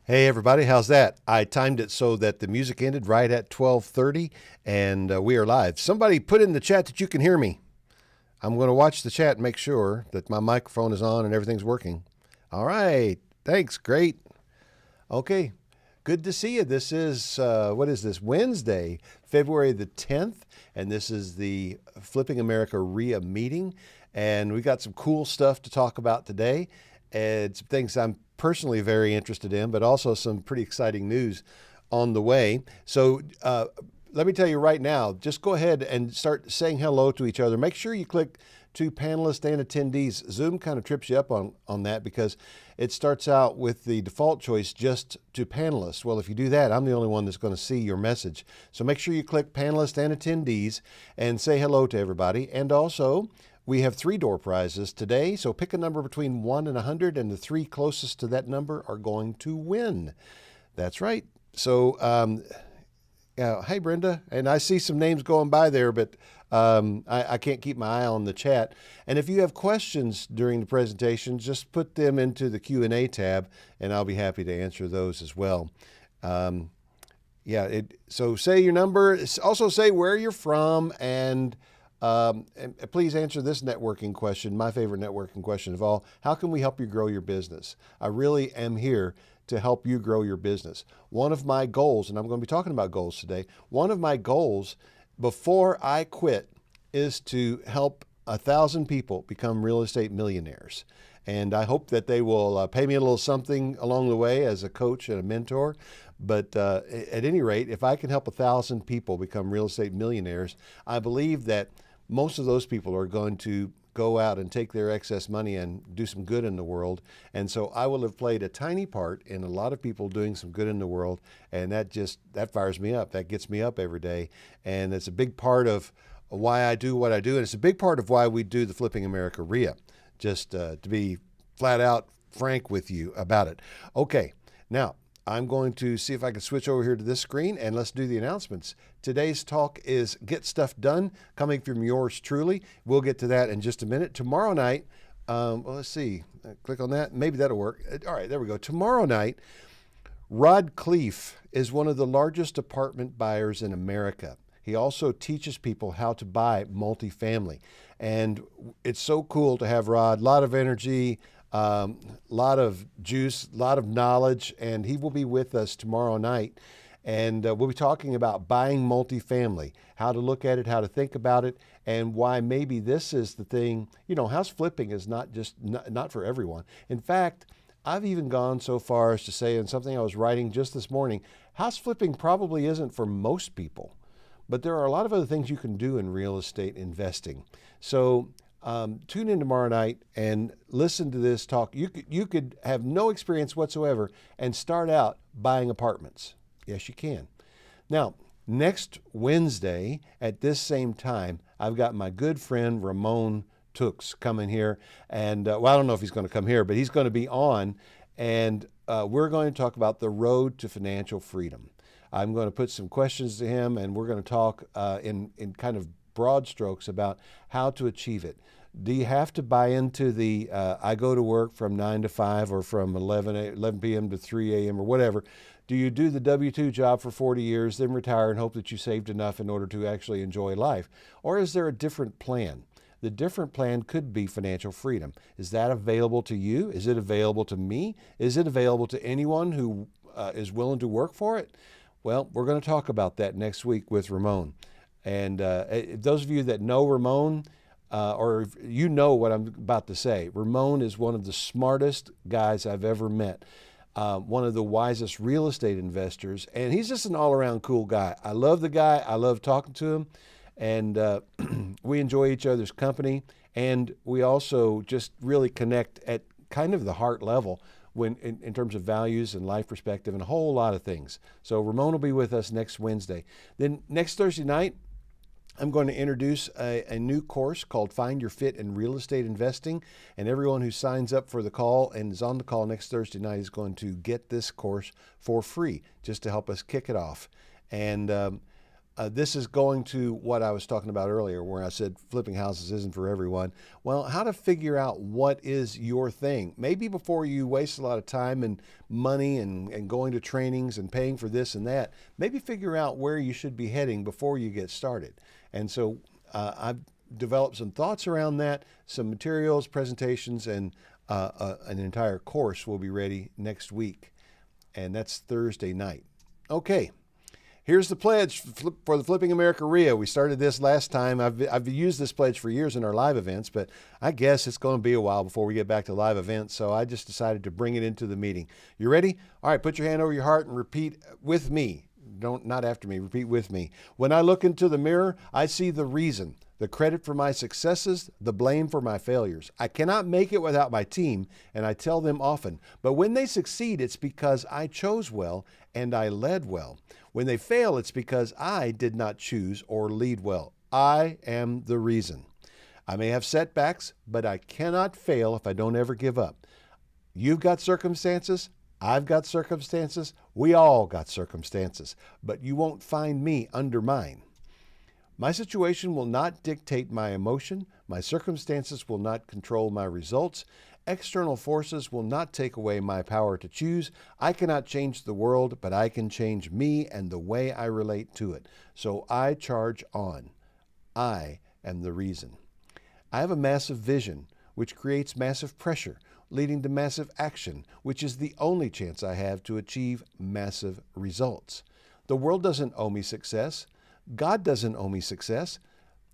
Hey everybody, how's that? I timed it so that the music ended right at 12:30 and we are live. Somebody put in the chat that you can hear me. I'm going to watch the chat and make sure that my microphone is on and everything's working. All right. Thanks. Great. Okay. Good to see you. This is, what is this? Wednesday, February the 10th. And this is the Flipping America RIA meeting. And we got some cool stuff to talk about today. And some things I'm personally very interested in, but also some pretty exciting news on the way. So let me tell you right now, just go ahead and start saying hello to each other. Make sure you click to panelists and attendees. Zoom kind of trips you up on that because it starts out with the default choice just to panelists. Well, if you do that, I'm the only one that's going to see your message. So make sure you click panelists and attendees and say hello to everybody. And also, we have 3 door prizes today, so pick a number between 1 and 100, and the 3 closest to that number are going to win. That's right. So, hey, Brenda, and I see some names going by there, but I can't keep my eye on the chat. And if you have questions during the presentation, just put them into the Q&A tab, and I'll be happy to answer those as well. So say your number. Also say where you're from, and please answer this networking question, my favorite networking question of all. How can we help you grow your business? I really am here to help you grow your business. One of my goals, and I'm going to be talking about goals today, one of my goals before I quit is to help 1,000 people become real estate millionaires. And I hope that they will pay me a little something along the way as a coach and a mentor. But at any rate, if I can help 1,000 people become real estate millionaires, I believe that most of those people are going to go out and take their excess money and do some good in the world. And so I will have played a tiny part in a lot of people doing some good in the world. And that fires me up. That gets me up every day. And it's a big part of why I do what I do. And it's a big part of why we do the Flipping America RIA, just to be flat out frank with you about it. Okay, now I'm going to see if I can switch over here to this screen and let's do the announcements. Today's talk is Get Stuff Done, coming from yours truly. We'll get to that in just a minute. Tomorrow night, let's see, click on that. Maybe that'll work. All right, there we go. Tomorrow night, Rod Cleef is one of the largest apartment buyers in America. He also teaches people how to buy multifamily. And it's so cool to have Rod, a lot of energy, lot of juice, a lot of knowledge, and he will be with us tomorrow night. And we'll be talking about buying multifamily, how to look at it, how to think about it, and why maybe this is the thing. You know, house flipping is not for everyone. In fact, I've even gone so far as to say, in something I was writing just this morning, house flipping probably isn't for most people, but there are a lot of other things you can do in real estate investing. So tune in tomorrow night and listen to this talk. You could have no experience whatsoever and start out buying apartments. Yes, you can. Now, next Wednesday at this same time, I've got my good friend Ramon Tux coming here. And I don't know if he's going to come here, but he's going to be on. And we're going to talk about the road to financial freedom. I'm going to put some questions to him, and we're going to talk in kind of broad strokes about how to achieve it. Do you have to buy into the I go to work from 9 to 5 or from 11 p.m. to 3 a.m. or whatever? Do you do the W-2 job for 40 years, then retire and hope that you saved enough in order to actually enjoy life? Or is there a different plan? The different plan could be financial freedom. Is that available to you? Is it available to me? Is it available to anyone who is willing to work for it? Well, we're going to talk about that next week with Ramon. And those of you that know Ramon, or you know what I'm about to say, Ramon is one of the smartest guys I've ever met, one of the wisest real estate investors, and he's just an all-around cool guy. I love the guy. I love talking to him, and we enjoy each other's company, and we also just really connect at kind of the heart level when in terms of values and life perspective and a whole lot of things. So Ramon will be with us next Wednesday. Then next Thursday night, I'm going to introduce a new course called Find Your Fit in Real Estate Investing. And everyone who signs up for the call and is on the call next Thursday night is going to get this course for free, just to help us kick it off. And this is going to what I was talking about earlier, where I said flipping houses isn't for everyone. Well, how to figure out what is your thing. Maybe before you waste a lot of time and money and going to trainings and paying for this and that, maybe figure out where you should be heading before you get started. And so I've developed some thoughts around that, some materials, presentations, and an entire course will be ready next week. And that's Thursday night. Okay. Here's the pledge for the Flipping America RIA. We started this last time. I've used this pledge for years in our live events, but I guess it's going to be a while before we get back to live events, so I just decided to bring it into the meeting. You ready? All right, put your hand over your heart and repeat with me. Not after me, repeat with me. When I look into the mirror, I see the reason, the credit for my successes, the blame for my failures. I cannot make it without my team, and I tell them often. But when they succeed, it's because I chose well and I led well. When they fail, it's because I did not choose or lead well. I am the reason. I may have setbacks, but I cannot fail if I don't ever give up. You've got circumstances. I've got circumstances. We all got circumstances, but you won't find me under mine. My situation will not dictate my emotion. My circumstances will not control my results. External forces will not take away my power to choose. I cannot change the world, but I can change me and the way I relate to it. So I charge on. I am the reason. I have a massive vision, which creates massive pressure, leading to massive action, which is the only chance I have to achieve massive results. The world doesn't owe me success. God doesn't owe me success.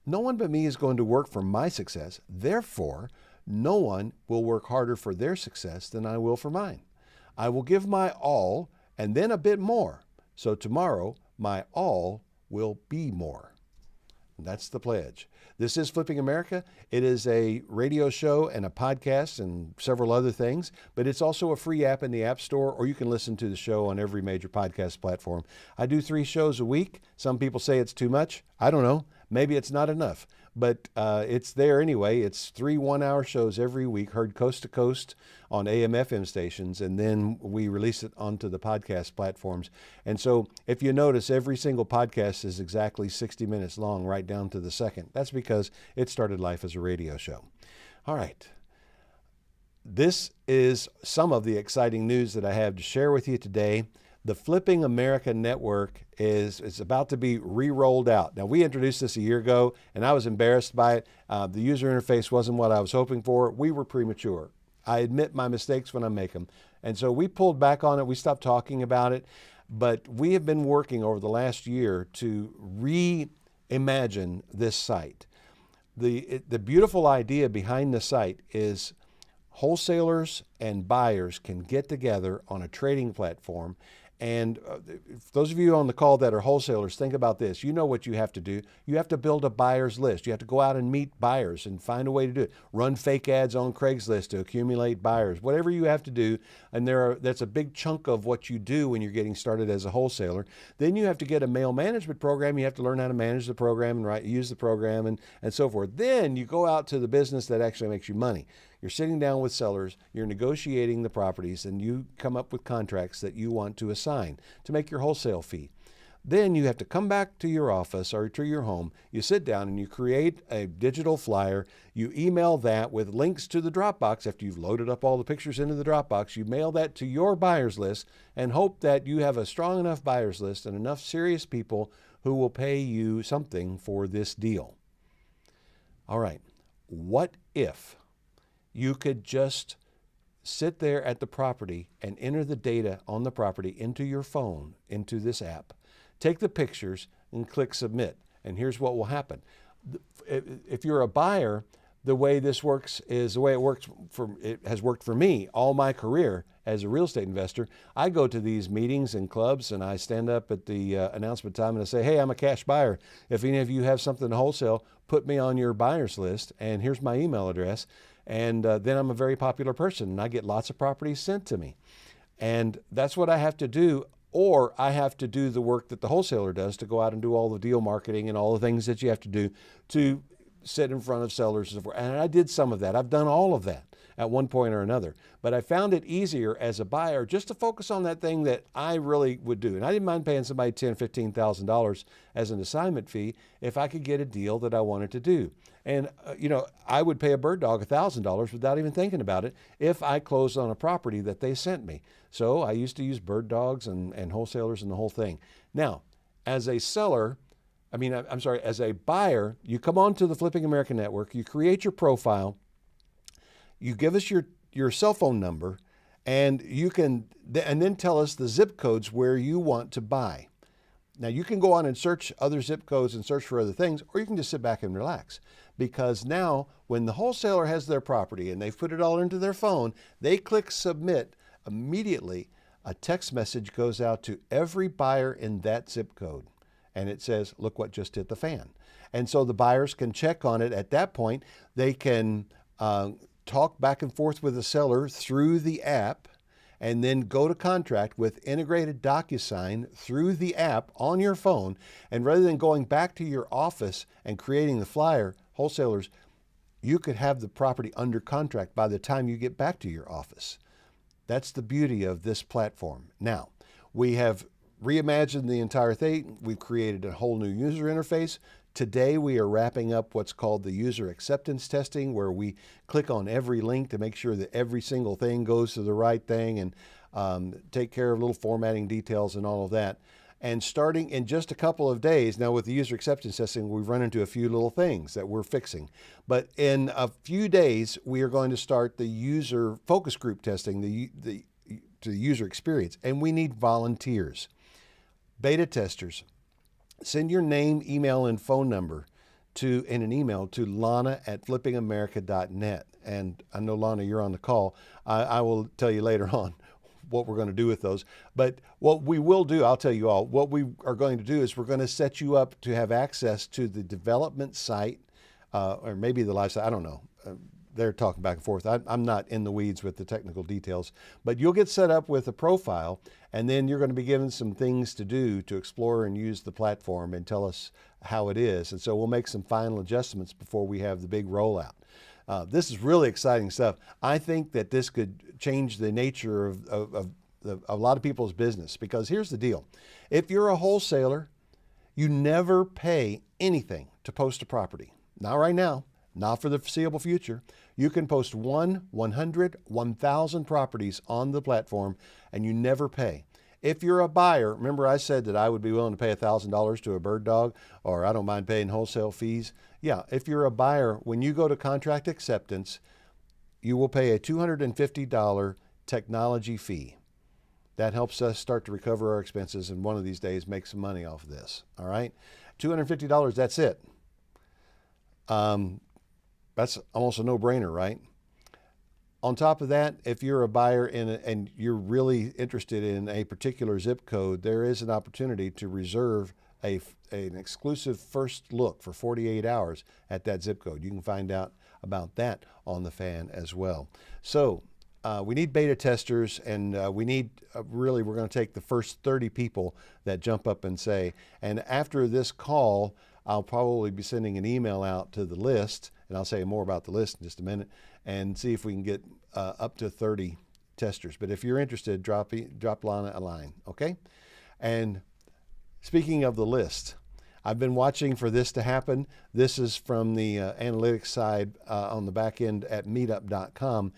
No one but me is going to work for my success. Therefore, no one will work harder for their success than I will for mine. I will give my all and then a bit more. So tomorrow, my all will be more. That's the pledge. This is Flipping America. It is a radio show and a podcast and several other things, but it's also a free app in the App Store, or you can listen to the show on every major podcast platform. I do 3 shows a week. Some people say it's too much. I don't know. Maybe it's not enough, but it's there anyway. It's 3 one-hour shows every week, heard coast to coast on AM/FM stations, and then we release it onto the podcast platforms. And so if you notice, every single podcast is exactly 60 minutes long, right down to the second. That's because it started life as a radio show. All right. This is some of the exciting news that I have to share with you today. The Flipping America Network is about to be re-rolled out. Now, we introduced this a year ago, and I was embarrassed by it. The user interface wasn't what I was hoping for. We were premature. I admit my mistakes when I make them. And so we pulled back on it. We stopped talking about it. But we have been working over the last year to reimagine this site. The beautiful idea behind the site is wholesalers and buyers can get together on a trading platform. And those of you on the call that are wholesalers, think about this. You know what you have to do. You have to build a buyer's list. You have to go out and meet buyers and find a way to do it. Run fake ads on Craigslist to accumulate buyers. Whatever you have to do, and that's a big chunk of what you do when you're getting started as a wholesaler. Then you have to get a mail management program. You have to learn how to manage the program and use the program and so forth. Then you go out to the business that actually makes you money. You're sitting down with sellers, you're negotiating the properties, and you come up with contracts that you want to assign to make your wholesale fee. Then you have to come back to your office or to your home. You sit down and you create a digital flyer. You email that with links to the Dropbox. After you've loaded up all the pictures into the Dropbox, you mail that to your buyer's list and hope that you have a strong enough buyer's list and enough serious people who will pay you something for this deal. All right, what if you could just sit there at the property and enter the data on the property into your phone, into this app, take the pictures and click submit. And here's what will happen. If you're a buyer, the way this works is the way it has worked for me all my career as a real estate investor. I go to these meetings and clubs and I stand up at the announcement time and I say, hey, I'm a cash buyer. If any of you have something to wholesale, put me on your buyer's list and here's my email address. And then I'm a very popular person and I get lots of properties sent to me. And that's what I have to do, or I have to do the work that the wholesaler does to go out and do all the deal marketing and all the things that you have to do to sit in front of sellers and so forth. And I did some of that. I've done all of that at one point or another. But I found it easier as a buyer just to focus on that thing that I really would do. And I didn't mind paying somebody $10,000, $15,000 as an assignment fee if I could get a deal that I wanted to do. And, I would pay a bird dog $1,000 without even thinking about it if I closed on a property that they sent me. So I used to use bird dogs and wholesalers and the whole thing. Now, as a seller, as a buyer, you come onto the Flipping America Network, you create your profile, you give us your cell phone number, and then tell us the zip codes where you want to buy. Now, you can go on and search other zip codes and search for other things, or you can just sit back and relax. Because now, when the wholesaler has their property and they've put it all into their phone, they click submit, immediately a text message goes out to every buyer in that zip code. And it says, look what just hit the fan. And so the buyers can check on it at that point. They can talk back and forth with the seller through the app, and then go to contract with integrated DocuSign through the app on your phone. And rather than going back to your office and creating the flyer, wholesalers, you could have the property under contract by the time you get back to your office. That's the beauty of this platform. Now, we have reimagined the entire thing. We've created a whole new user interface. Today, we are wrapping up what's called the user acceptance testing, where we click on every link to make sure that every single thing goes to the right thing and take care of little formatting details and all of that. And starting in just a couple of days, now with the user acceptance testing, we've run into a few little things that we're fixing. But in a few days, we are going to start the user focus group testing, the user experience. And we need volunteers, beta testers. Send your name, email, and phone number in an email to lana@flippingamerica.net. And I know, Lana, you're on the call. I will tell you later on what we're going to do with those. But what we will do, I'll tell you all, what we are going to do is we're going to set you up to have access to the development site, or maybe the live site, I don't know. They're talking back and forth. I'm not in the weeds with the technical details, but you'll get set up with a profile, and then you're going to be given some things to do to explore and use the platform and tell us how it is. And so we'll make some final adjustments before we have the big rollout. This is really exciting stuff. I think that this could change the nature of a lot of people's business, because here's the deal. If you're a wholesaler, you never pay anything to post a property. Not right now. Not for the foreseeable future. You can post 100, 1,000 properties on the platform, and you never pay. If you're a buyer, remember I said that I would be willing to pay $1,000 to a bird dog, or I don't mind paying wholesale fees. Yeah, if you're a buyer, when you go to contract acceptance, you will pay a $250 technology fee. That helps us start to recover our expenses and one of these days make some money off of this. All right? $250, that's it. That's almost a no-brainer, right? On top of that, if you're a buyer and you're really interested in a particular zip code, there is an opportunity to reserve an exclusive first look for 48 hours at that zip code. You can find out about that on the fan as well. So we need beta testers, and we need we're going to take the first 30 people that jump up and say, and after this call, I'll probably be sending an email out to the list, and I'll say more about the list in just a minute, and see if we can get up to 30 testers. But if you're interested, drop Lana a line, okay? And speaking of the list, I've been watching for this to happen. This is from the analytics side on the back end at meetup.com.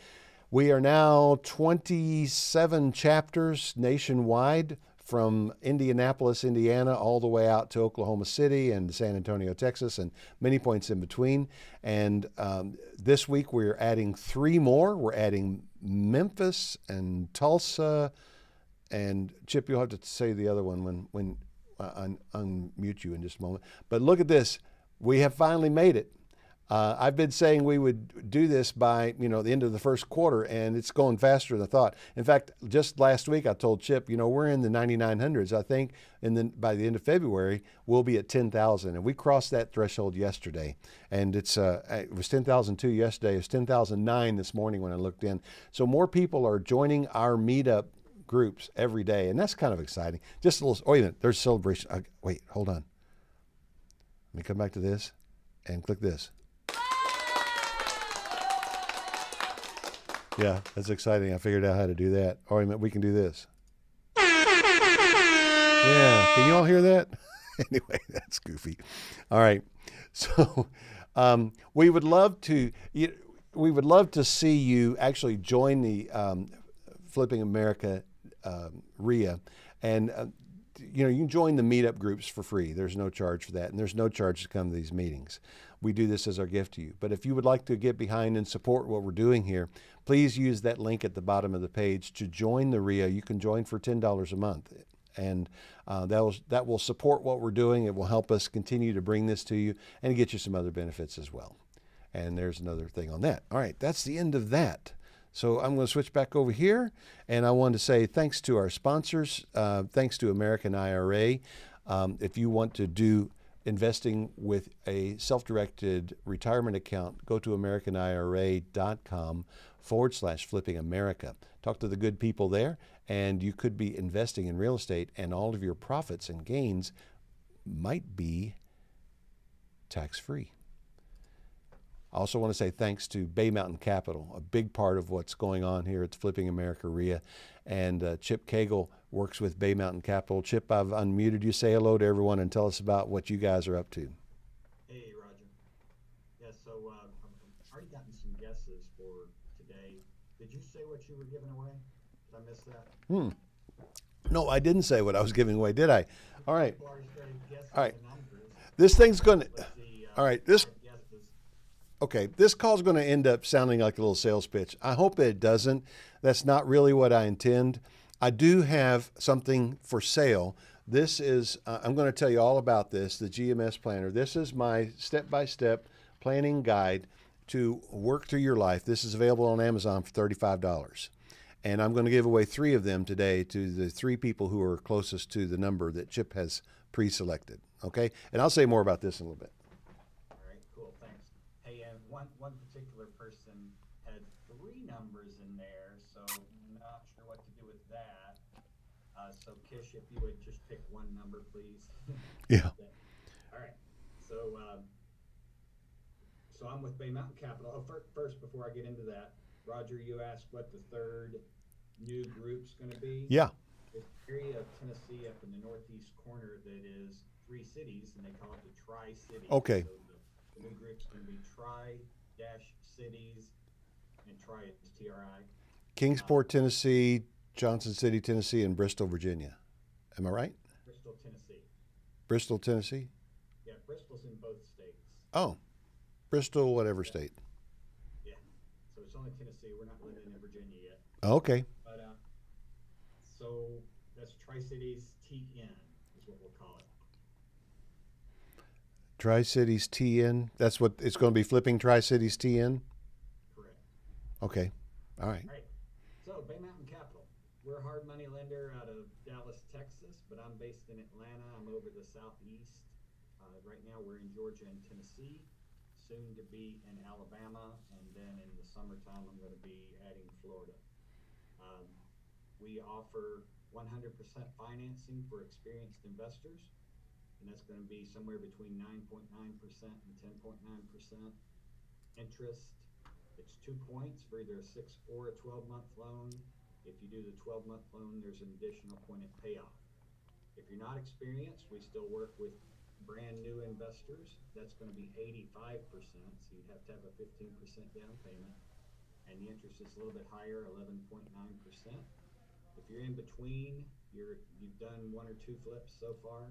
We are now 27 chapters nationwide, from Indianapolis, Indiana, all the way out to Oklahoma City and San Antonio, Texas, and many points in between. And this week we're adding 3 more. We're adding Memphis and Tulsa, and Chip, you'll have to say the other one when I unmute you in just a moment. But look at this. We have finally made it. I've been saying we would do this by, the end of the first quarter, and it's going faster than I thought. In fact, just last week I told Chip, we're in the 9,900s. I think, and then by the end of February we'll be at 10,000, and we crossed that threshold yesterday. And it was 10,002 yesterday. It's 10,009 this morning when I looked in. So more people are joining our meetup groups every day, and that's kind of exciting. Just a little. Wait a minute. There's celebration. Wait, hold on. Let me come back to this and click this. Yeah, that's exciting. I figured out how to do that. Or we can do this. Yeah, can you all hear that? Anyway, that's goofy. All right, so we would love to. We would love to see you actually join the Flipping America RIA, and you can join the meetup groups for free. There's no charge for that, and there's no charge to come to these meetings. We do this as our gift to you. But if you would like to get behind and support what we're doing here, please use that link at the bottom of the page to join the RIA. You can join for $10 a month. And that will support what we're doing. It will help us continue to bring this to you and get you some other benefits as well. And there's another thing on that. All right, that's the end of that. So I'm going to switch back over here, and I want to say thanks to our sponsors. Thanks to American IRA. If you want to do investing with a self-directed retirement account, go to americanira.com/flipping America. Talk to the good people there, and you could be investing in real estate, and all of your profits and gains might be tax-free. I also want to say thanks to Bay Mountain Capital, a big part of what's going on here at the Flipping America RIA. And Chip Cagle works with Bay Mountain Capital. Chip, I've unmuted you. Say hello to everyone and tell us about what you guys are up to. Hey, Roger. Yeah, so I've already gotten some guesses for today. Did you say what you were giving away? Did I miss that? No, I didn't say what I was giving away, did I? All right. People already started guessing All right. the numbers. This thing's going to... Let's see, All right. guesses. Okay, this call's going to end up sounding like a little sales pitch. I hope that it doesn't. That's not really what I intend. I do have something for sale. This is, I'm going to tell you all about this, the GMS Planner. This is my step-by-step planning guide to work through your life. This is available on Amazon for $35. And I'm going to give away 3 of them today to the 3 people who are closest to the number that Chip has pre-selected. Okay? And I'll say more about this in a little bit. All right, cool, thanks. Hey, one particular person had 3 numbers in there, so I'm not sure what to do with that. So Kish, if you would just pick one number, please. Yeah. All right. So I'm with Bay Mountain Capital. Oh, first, before I get into that, Roger, you asked what the 3rd new group's going to be. Yeah. It's an area of Tennessee up in the northeast corner that is 3 cities, and they call it the Tri-Cities. Okay. So the new group's going to be Tri-Cities, and Tri is T-R-I. Kingsport, Tennessee, Johnson City, Tennessee, and Bristol, Virginia. Am I right? Bristol, Tennessee. Bristol, Tennessee? Yeah, Bristol's in both states. Oh, Bristol, whatever state. Yeah. So it's only Tennessee. We're not living in Virginia yet. Okay. But so that's Tri-Cities TN is what we'll call it. Tri-Cities TN. That's what it's going to be, flipping Tri-Cities TN? Correct. Okay. All right. All right. So Bay Mountain Capital. We're a hard money lender out of Dallas, Texas, but I'm based in Atlanta. I'm over the southeast. Right now we're in Georgia and Tennessee, soon to be in Alabama, and then in the summertime I'm going to be adding Florida. We offer 100% financing for experienced investors, and that's going to be somewhere between 9.9% and 10.9% interest. It's 2 points for either a 6 or a 12-month loan. If you do the 12-month loan, there's an additional point at payoff. If you're not experienced, we still work with brand new investors. That's going to be 85%, so you'd have to have a 15% down payment, and the interest is a little bit higher, 11.9%. If you're in between, you've done 1 or 2 flips so far,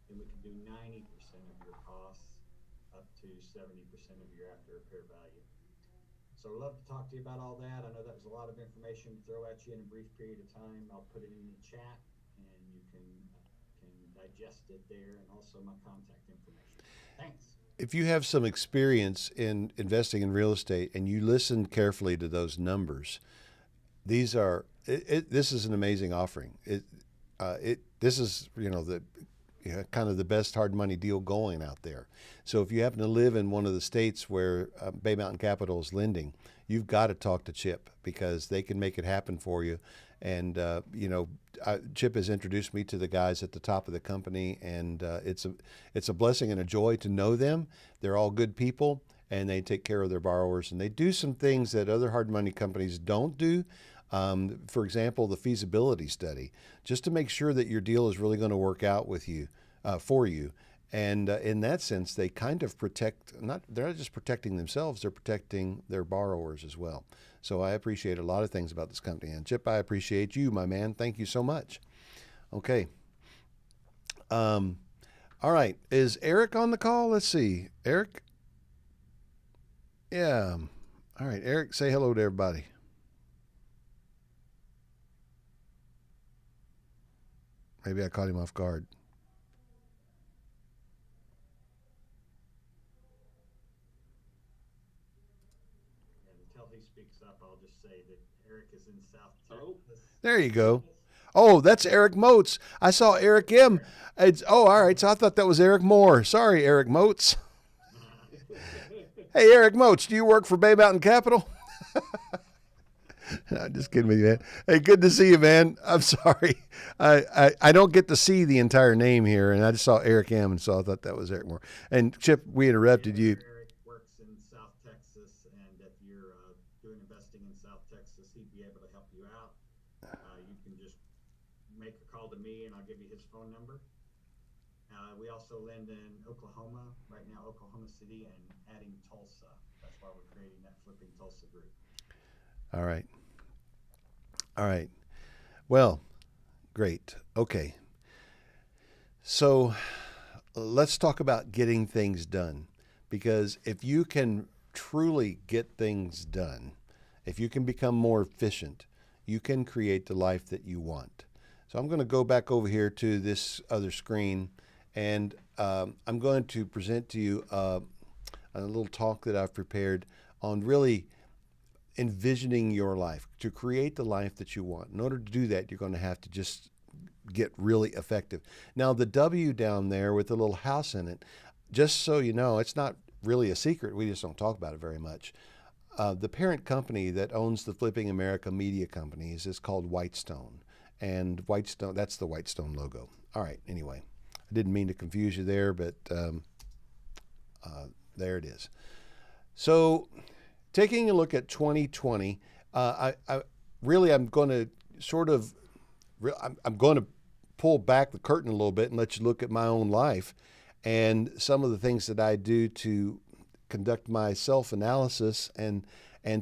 then we can do 90% of your costs up to 70% of your after repair value. So I'd love to talk to you about all that. I know that was a lot of information to throw at you in a brief period of time. I'll put it in the chat, and you can digest it there, and also my contact information. Thanks. If you have some experience in investing in real estate and you listen carefully to those numbers, this is an amazing offering. This is kind of the best hard money deal going out there. So if you happen to live in one of the states where Bay Mountain Capital is lending, you've got to talk to Chip, because they can make it happen for you. And Chip has introduced me to the guys at the top of the company, and it's a blessing and a joy to know them. They're all good people, and they take care of their borrowers, and they do some things that other hard money companies don't do. For example, the feasibility study, just to make sure that your deal is really going to work out with you, for you. And in that sense, they kind of they're not just protecting themselves, they're protecting their borrowers as well. So I appreciate a lot of things about this company. And Chip, I appreciate you, my man. Thank you so much. Okay. All right. Is Eric on the call? Let's see. Eric? Yeah. All right. Eric, say hello to everybody. Maybe I caught him off guard. Until he speaks up, I'll just say that Eric is in South Texas. There you go. Oh, that's Eric Moats. I saw Eric M. All right. So I thought that was Eric Moore. Sorry, Eric Moats. Hey, Eric Moats, do you work for Bay Mountain Capital? I'm just kidding with you, man. Hey, good to see you, man. I'm sorry. I don't get to see the entire name here, and I just saw Eric M., and so I thought that was Eric Moore. And Chip, we interrupted you. Eric works in South Texas, and if you're doing investing in South Texas, he'd be able to help you out. You can just make a call to me, and I'll give you his phone number. We also lend in Oklahoma, right now Oklahoma City, and adding Tulsa. That's why we're creating that Flipping Tulsa group. All right. All right. Well, great. Okay. So let's talk about getting things done, because if you can truly get things done, if you can become more efficient, you can create the life that you want. So I'm going to go back over here to this other screen, and I'm going to present to you a little talk that I've prepared on really envisioning your life, to create the life that you want. In order to do that, you're going to have to just get really effective. Now, the W down there with the little house in it, just so you know, it's not really a secret. We just don't talk about it very much. The parent company that owns the Flipping America media companies is called Whitestone. And Whitestone, that's the Whitestone logo. All right, anyway, I didn't mean to confuse you there, but there it is. So taking a look at 2020, I'm going to I'm going to pull back the curtain a little bit and let you look at my own life and some of the things that I do to conduct my self-analysis and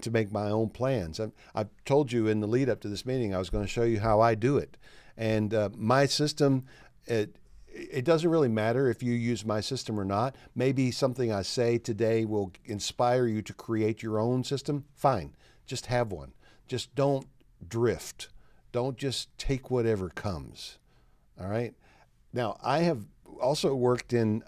to make my own plans. I've told you in the lead up to this meeting, I was going to show you how I do it. And my system, it doesn't really matter if you use my system or not. Maybe something I say today will inspire you to create your own system. Fine, just have one. Just don't drift. Don't just take whatever comes. All right? Now, I have also worked in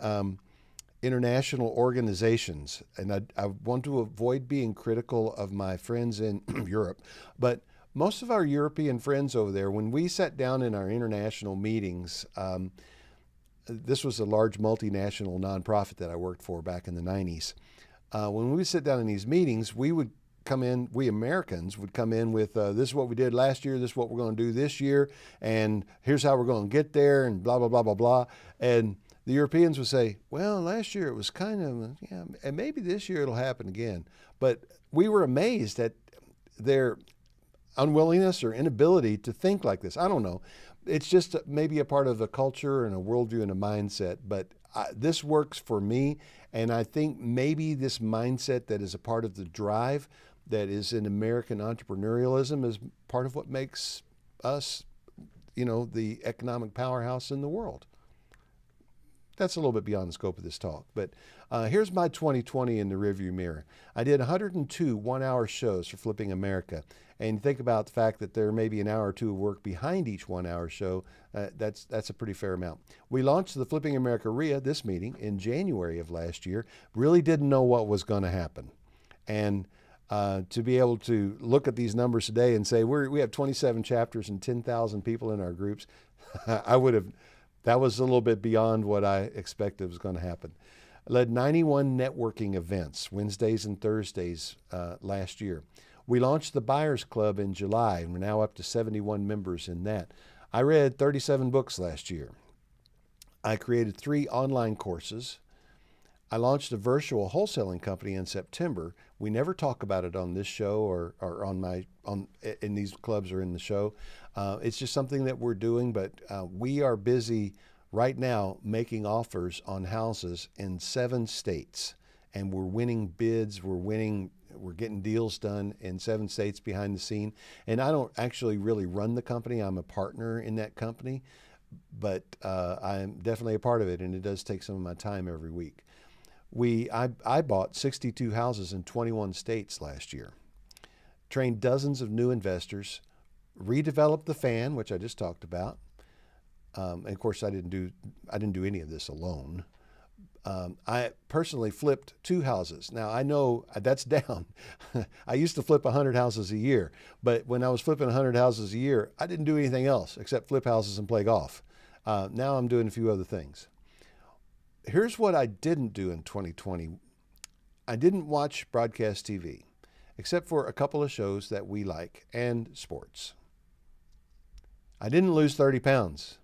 international organizations, and I want to avoid being critical of my friends in Europe, but most of our European friends over there, when we sat down in our international meetings, this was a large multinational nonprofit that I worked for back in the 90s. When we sit down in these meetings, we Americans would come in with, this is what we did last year, this is what we're going to do this year, and here's how we're going to get there, and blah, blah, blah, blah, blah. And the Europeans would say, well, last year it was kind of, yeah, and maybe this year it'll happen again. But we were amazed at their unwillingness or inability to think like this. I don't know. It's just maybe a part of a culture and a worldview and a mindset, but this works for me. And I think maybe this mindset that is a part of the drive that is in American entrepreneurialism is part of what makes us, the economic powerhouse in the world. That's a little bit beyond the scope of this talk, but here's my 2020 in the rearview mirror. I did 102 one-hour shows for Flipping America, and think about the fact that there may be an hour or two of work behind each one-hour show. That's a pretty fair amount. We launched the Flipping America RIA, this meeting, in January of last year. Really didn't know what was going to happen, and to be able to look at these numbers today and say we have 27 chapters and 10,000 people in our groups, that was a little bit beyond what I expected was going to happen. I led 91 networking events, Wednesdays and Thursdays last year. We launched the Buyers Club in July, and we're now up to 71 members in that. I read 37 books last year. I created 3 online courses. I launched a virtual wholesaling company in September. We never talk about it on this show or in these clubs or in the show. It's just something that we're doing, but we are busy right now making offers on houses in 7 states, and we're winning bids. We're getting deals done in 7 states behind the scene. And I don't actually really run the company. I'm a partner in that company, but I'm definitely a part of it, and it does take some of my time every week. I bought 62 houses in 21 states last year, trained dozens of new investors, redeveloped the fan, which I just talked about. And of course, I didn't do any of this alone. I personally flipped 2 houses. Now I know that's down. I used to flip 100 houses a year, but when I was flipping 100 houses a year, I didn't do anything else except flip houses and play golf. Now I'm doing a few other things. Here's what I didn't do in 2020. I didn't watch broadcast TV, except for a couple of shows that we like and sports. I didn't lose 30 pounds.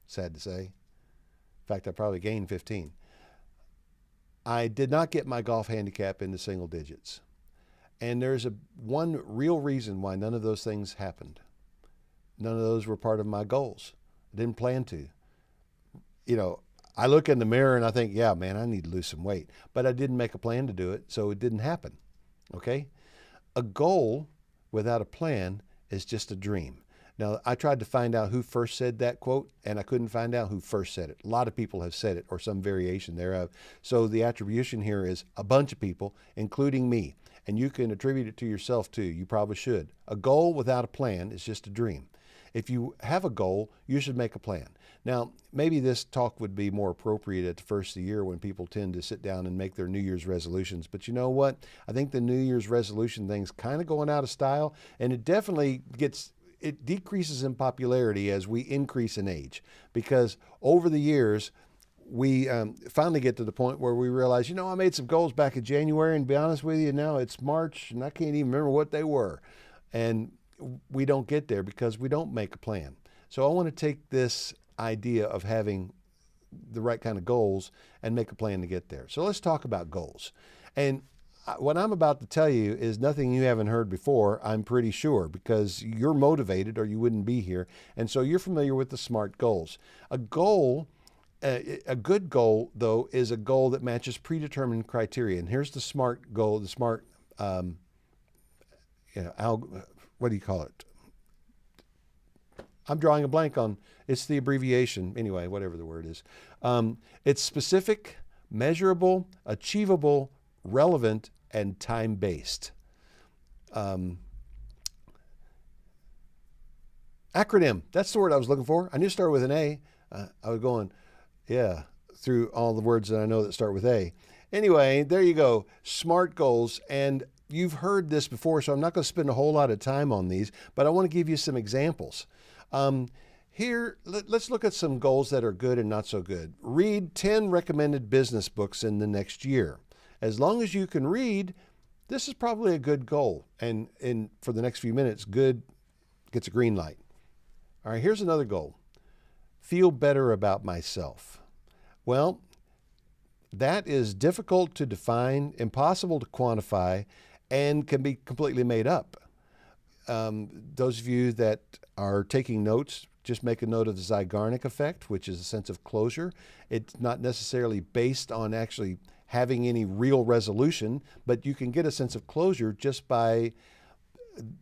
Sad to say. In fact, I probably gained 15. I did not get my golf handicap into single digits. And there's one real reason why none of those things happened. None of those were part of my goals. I didn't plan to. I look in the mirror and I think, yeah, man, I need to lose some weight. But I didn't make a plan to do it, so it didn't happen. Okay? A goal without a plan is just a dream. Now, I tried to find out who first said that quote, and I couldn't find out who first said it. A lot of people have said it, or some variation thereof. So the attribution here is a bunch of people, including me. And you can attribute it to yourself too. You probably should. A goal without a plan is just a dream. If you have a goal, you should make a plan. Now, maybe this talk would be more appropriate at the first of the year when people tend to sit down and make their New Year's resolutions. But you know what? I think the New Year's resolution thing's kind of going out of style, and it definitely decreases in popularity as we increase in age. Because over the years, we finally get to the point where we realize, I made some goals back in January, and to be honest with you, now it's March, and I can't even remember what they were. And we don't get there because we don't make a plan. So I want to take this idea of having the right kind of goals and make a plan to get there. So let's talk about goals. And what I'm about to tell you is nothing you haven't heard before, I'm pretty sure, because you're motivated or you wouldn't be here. And so you're familiar with the SMART goals. A good goal, though, is a goal that matches predetermined criteria. And here's the SMART goal, the SMART, what do you call it? I'm drawing a blank on, it's the abbreviation, anyway, whatever the word is. It's specific, measurable, achievable, relevant, and time-based. Acronym, that's the word I was looking for. I knew it started with an A. I was going, through all the words that I know that start with A. Anyway, there you go, SMART goals. And you've heard this before, so I'm not going to spend a whole lot of time on these, but I want to give you some examples. Here, let's look at some goals that are good and not so good. Read 10 recommended business books in the next year. As long as you can read, this is probably a good goal. And for the next few minutes, good gets a green light. All right, here's another goal. Feel better about myself. Well, that is difficult to define, impossible to quantify, and can be completely made up. Those of you that are taking notes, just make a note of the Zeigarnik effect, which is a sense of closure. It's not necessarily based on actually having any real resolution, but you can get a sense of closure just by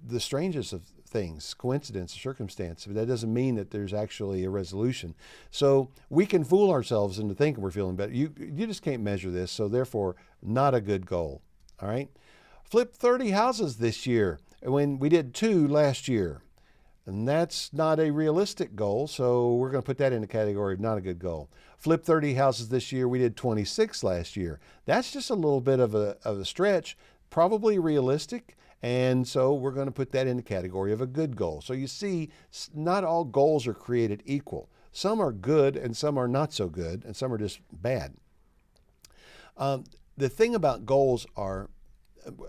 the strangest of things, coincidence, circumstance. But that doesn't mean that there's actually a resolution. So we can fool ourselves into thinking we're feeling better. You just can't measure this, so therefore not a good goal. All right? Flip 30 houses this year when we did 2 last year. And that's not a realistic goal, so we're going to put that in the category of not a good goal. Flip 30 houses this year, we did 26 last year. That's just a little bit of a stretch, probably realistic, and so we're going to put that in the category of a good goal. So you see, not all goals are created equal. Some are good and some are not so good, and some are just bad. The thing about goals are,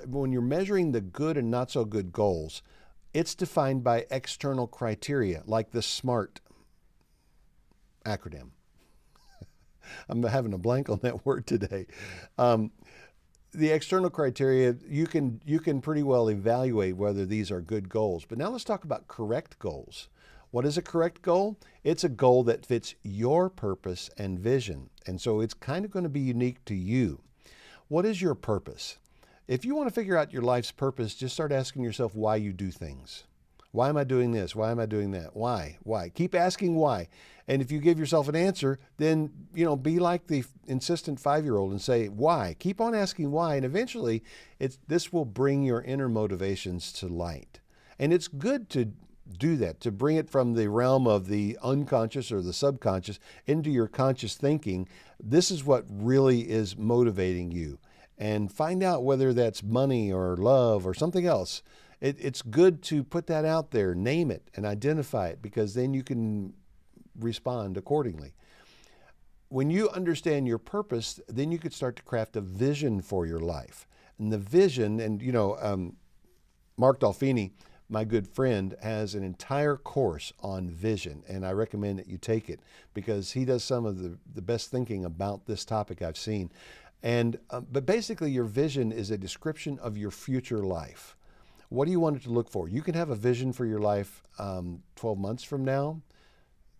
when you're measuring the good and not so good goals, it's defined by external criteria, like the SMART acronym. I'm having a blank on that word today. Um, the external criteria, you can pretty well evaluate whether these are good goals. But now let's talk about correct goals. What is a correct goal? It's a goal that fits your purpose and vision. And so it's kind of going to be unique to you. What is your purpose? If you want to figure out your life's purpose, just start asking yourself why you do things. Why am I doing this? Why am I doing that? Why? Why? Keep asking why. And if you give yourself an answer, then, be like the insistent 5-year-old and say, why? Keep on asking why. And eventually, this will bring your inner motivations to light. And it's good to do that, to bring it from the realm of the unconscious or the subconscious into your conscious thinking. This is what really is motivating you. And find out whether that's money or love or something else. It's good to put that out there, name it, and identify it, because then you can respond accordingly. When you understand your purpose, then you could start to craft a vision for your life. And the vision, and Mark Dolfini, my good friend, has an entire course on vision, and I recommend that you take it because he does some of the best thinking about this topic I've seen. And but basically, your vision is a description of your future life. What do you want it to look for? You can have a vision for your life 12 months from now,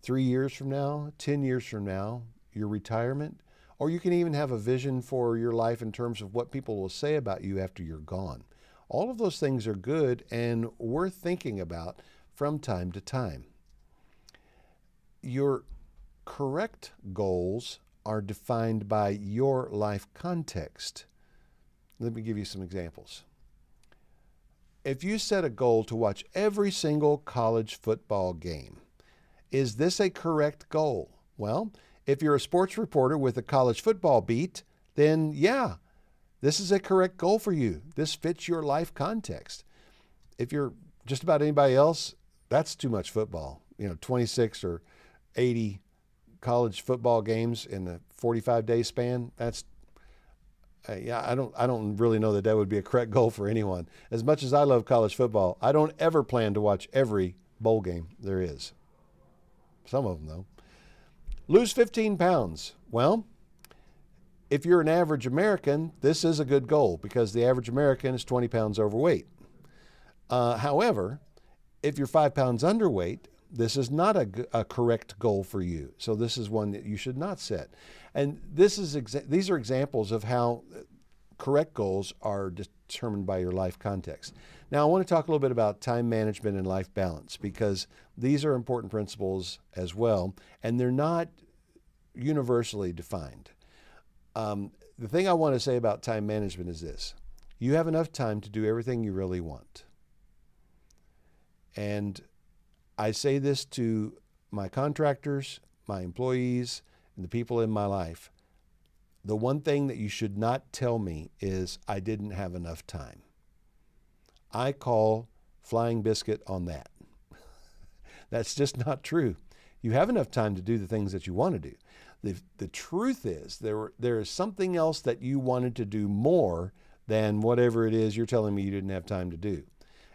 3 years from now, 10 years from now, your retirement, or you can even have a vision for your life in terms of what people will say about you after you're gone. All of those things are good and worth thinking about from time to time. Your correct goals are defined by your life context. Let me give you some examples. If you set a goal to watch every single college football game, is this a correct goal? Well, if you're a sports reporter with a college football beat, then yeah, this is a correct goal for you. This fits your life context. If you're just about anybody else, that's too much football. 26 or 80 college football games in a 45-day span, that's I don't really know that would be a correct goal for anyone. As much as I love college football, I don't ever plan to watch every bowl game there is. Some of them, though. Lose 15 pounds. Well, if you're an average American, this is a good goal because the average American is 20 pounds overweight. However, if you're 5 pounds underweight, this is not a correct goal for you. So this is one that you should not set. And these are examples of how correct goals are determined by your life context. Now, I want to talk a little bit about time management and life balance because these are important principles as well, and they're not universally defined. The thing I want to say about time management is this. You have enough time to do everything you really want. And I say this to my contractors, my employees, and the people in my life. The one thing that you should not tell me is I didn't have enough time. I call flying biscuit on that. That's just not true. You have enough time to do the things that you want to do. The truth is there is something else that you wanted to do more than whatever it is you're telling me you didn't have time to do.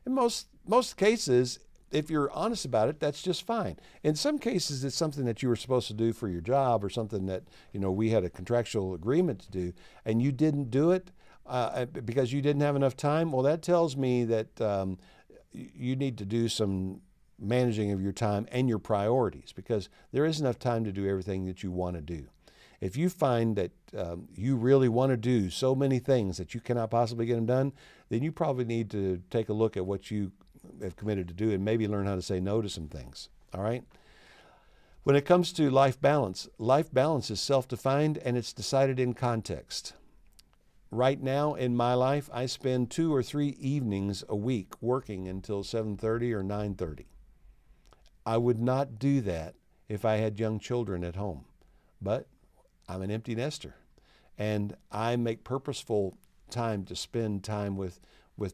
In most cases, if you're honest about it, that's just fine. In some cases, it's something that you were supposed to do for your job or something that, we had a contractual agreement to do, and you didn't do it because you didn't have enough time. Well, that tells me that you need to do some managing of your time and your priorities because there is enough time to do everything that you want to do. If you find that you really want to do so many things that you cannot possibly get them done, then you probably need to take a look at what you have committed to do and maybe learn how to say no to some things. All right? When it comes to life balance is self-defined and it's decided in context. Right now in my life, I spend 2 or 3 evenings a week working until 7:30 or 9:30. I would not do that if I had young children at home, but I'm an empty nester and I make purposeful time to spend time with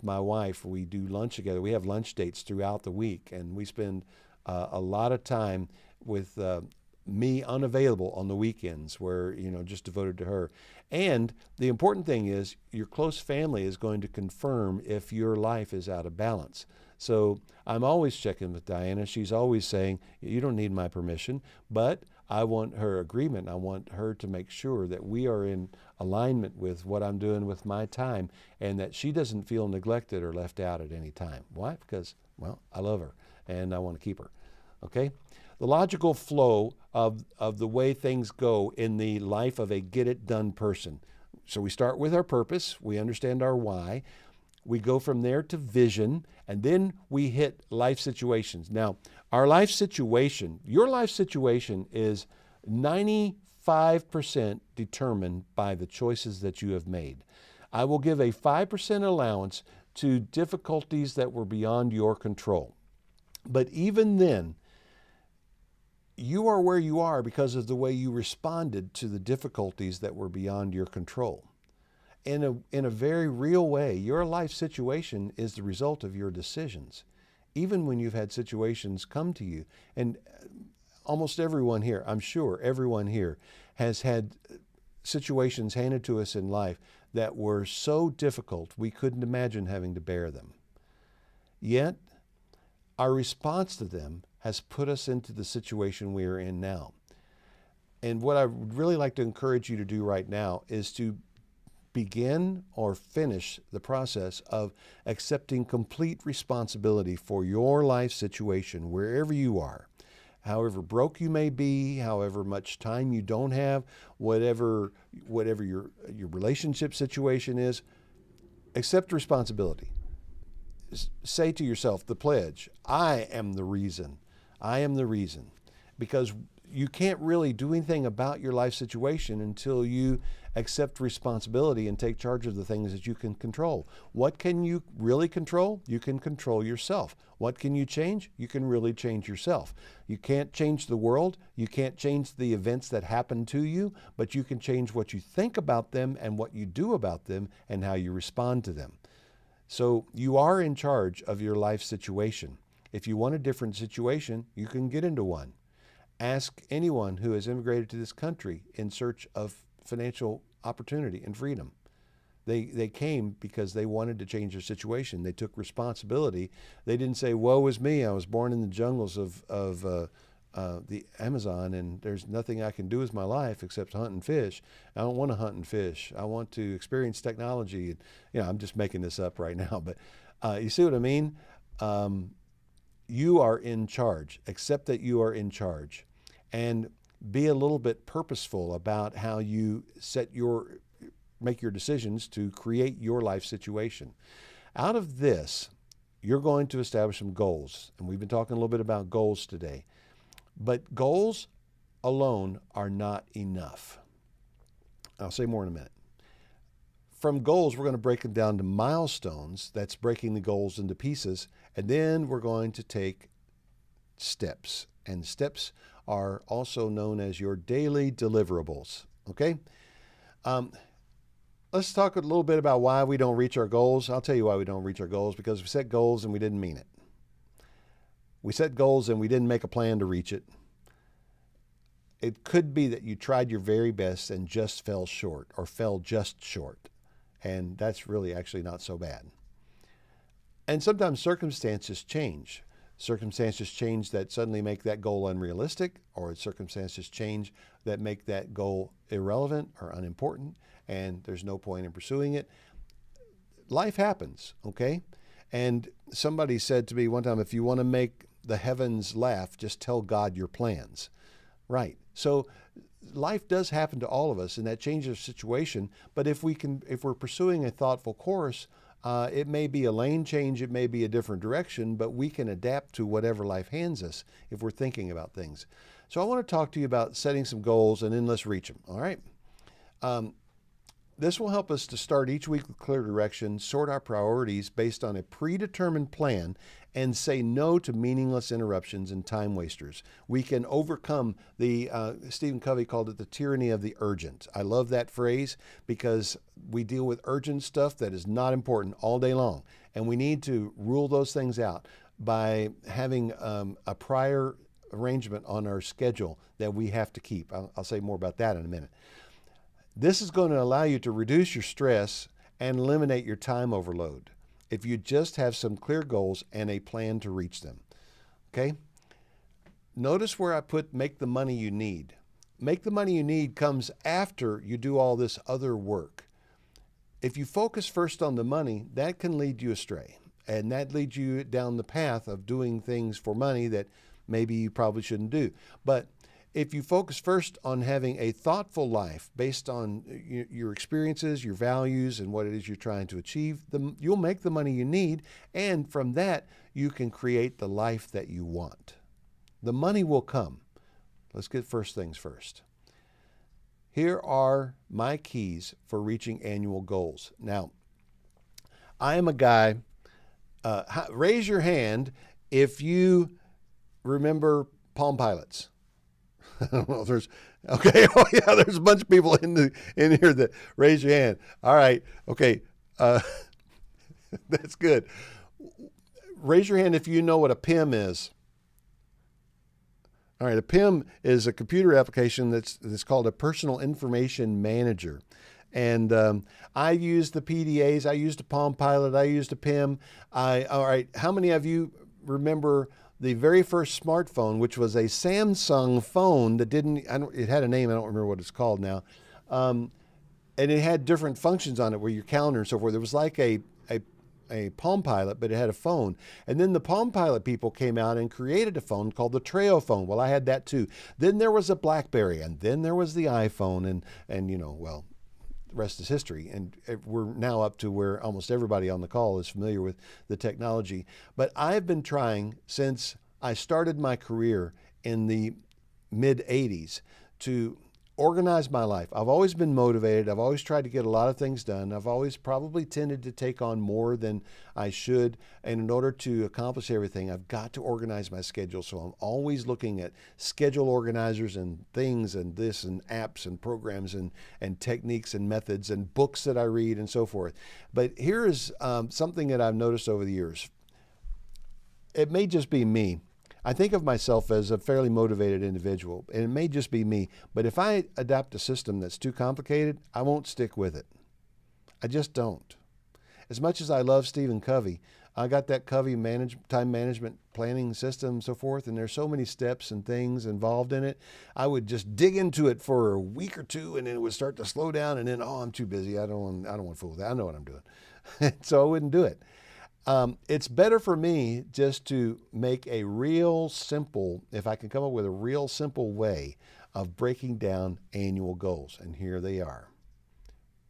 my wife. We do lunch together. We have lunch dates throughout the week, and we spend a lot of time with me unavailable on the weekends where, just devoted to her. And the important thing is your close family is going to confirm if your life is out of balance. So I'm always checking with Diana. She's always saying, you don't need my permission, but I want her agreement. I want her to make sure that we are in alignment with what I'm doing with my time, and that she doesn't feel neglected or left out at any time. Why? Because, well, I love her and I want to keep her. Okay? The logical flow of the way things go in the life of a get-it-done person. So we start with our purpose. We understand our why. We go from there to vision, and then we hit life situations. Now, our life situation, your life situation is 95% determined by the choices that you have made. I will give a 5% allowance to difficulties that were beyond your control. But even then, you are where you are because of the way you responded to the difficulties that were beyond your control. In a very real way, your life situation is the result of your decisions. Even when you've had situations come to you, and almost everyone here, I'm sure everyone here, has had situations handed to us in life that were so difficult we couldn't imagine having to bear them. Yet, our response to them has put us into the situation we are in now. And what I would really like to encourage you to do right now is to begin or finish the process of accepting complete responsibility for your life situation, wherever you are. However broke you may be, however much time you don't have, whatever your relationship situation is, accept responsibility. Say to yourself the pledge, I am the reason. I am the reason. Because you can't really do anything about your life situation until you accept responsibility and take charge of the things that you can control. What can you really control? You can control yourself. What can you change? You can really change yourself. You can't change the world. You can't change the events that happen to you, but you can change what you think about them and what you do about them and how you respond to them. So you are in charge of your life situation. If you want a different situation, you can get into one. Ask anyone who has immigrated to this country in search of financial opportunity and freedom. They came because they wanted to change their situation. They took responsibility. They didn't say, woe is me, I was born in the jungles of the Amazon and there's nothing I can do with my life except hunt and fish. I don't want to hunt and fish. I want to experience technology. And, I'm just making this up right now, but you see what I mean? You are in charge. Accept that you are in charge. And be a little bit purposeful about how you make your decisions to create your life situation. Out of this, you're going to establish some goals. And we've been talking a little bit about goals today. But goals alone are not enough. I'll say more in a minute. From goals, we're going to break them down to milestones. That's breaking the goals into pieces. And then we're going to take steps. And steps are also known as your daily deliverables. Okay? Let's talk a little bit about why we don't reach our goals. I'll tell you why we don't reach our goals, because we set goals and we didn't mean it. We set goals and we didn't make a plan to reach it. It could be that you tried your very best and just fell short or fell just short. And that's really actually not so bad. And sometimes circumstances change. Circumstances change that suddenly make that goal unrealistic, or circumstances change that make that goal irrelevant or unimportant, and there's no point in pursuing it. Life happens, okay? And somebody said to me one time, if you want to make the heavens laugh, just tell God your plans. Right. So life does happen to all of us, and that changes the situation. But if we're pursuing a thoughtful course, it may be a lane change, it may be a different direction, but we can adapt to whatever life hands us if we're thinking about things. So I want to talk to you about setting some goals, and then let's reach them. All right. This will help us to start each week with clear direction, sort our priorities based on a predetermined plan, and say no to meaningless interruptions and time wasters. We can overcome Stephen Covey called it the tyranny of the urgent. I love that phrase because we deal with urgent stuff that is not important all day long. And we need to rule those things out by having a prior arrangement on our schedule that we have to keep. I'll say more about that in a minute. This is going to allow you to reduce your stress and eliminate your time overload if you just have some clear goals and a plan to reach them. Okay? Notice where I put make the money you need. make the money you need comes after you do all this other work. If you focus first on the money, that can lead you astray. And that leads you down the path of doing things for money that maybe you probably shouldn't do. But if you focus first on having a thoughtful life based on your experiences, your values, and what it is you're trying to achieve, you'll make the money you need. And from that, you can create the life that you want. The money will come. Let's get first things first. Here are my keys for reaching annual goals. Now, I am a guy, raise your hand if you remember Palm Pilots. I don't know if there's, okay, oh yeah, there's a bunch of people in here that raise your hand. All right, okay, that's good. Raise your hand if you know what a PIM is. All right, a PIM is a computer application that's called a Personal Information Manager. And I used the PDAs, I used a Palm Pilot, I used a PIM. All right, how many of you remember the very first smartphone, which was a Samsung phone that it had a name, I don't remember what it's called now. And it had different functions on it where your calendar and so forth. It was like a Palm Pilot, but it had a phone. And then the Palm Pilot people came out and created a phone called the Treo phone. Well, I had that too. Then there was a BlackBerry, and then there was the iPhone, and well, the rest is history. And we're now up to where almost everybody on the call is familiar with the technology. But I've been trying since I started my career in the mid-'80s to organize my life. I've always been motivated. I've always tried to get a lot of things done. I've always probably tended to take on more than I should. And in order to accomplish everything, I've got to organize my schedule. So I'm always looking at schedule organizers and things and this and apps and programs and techniques and methods and books that I read and so forth. But here is something that I've noticed over the years. It may just be me. I think of myself as a fairly motivated individual, and it may just be me, but if I adapt a system that's too complicated, I won't stick with it. I just don't. As much as I love Stephen Covey, I got that Covey time management planning system and so forth, and there's so many steps and things involved in it. I would just dig into it for a week or two, and then it would start to slow down, and then, I'm too busy. I don't want to fool with that. I know what I'm doing. So I wouldn't do it. It's better for me just to make a real simple, if I can come up with a real simple way of breaking down annual goals. And here they are.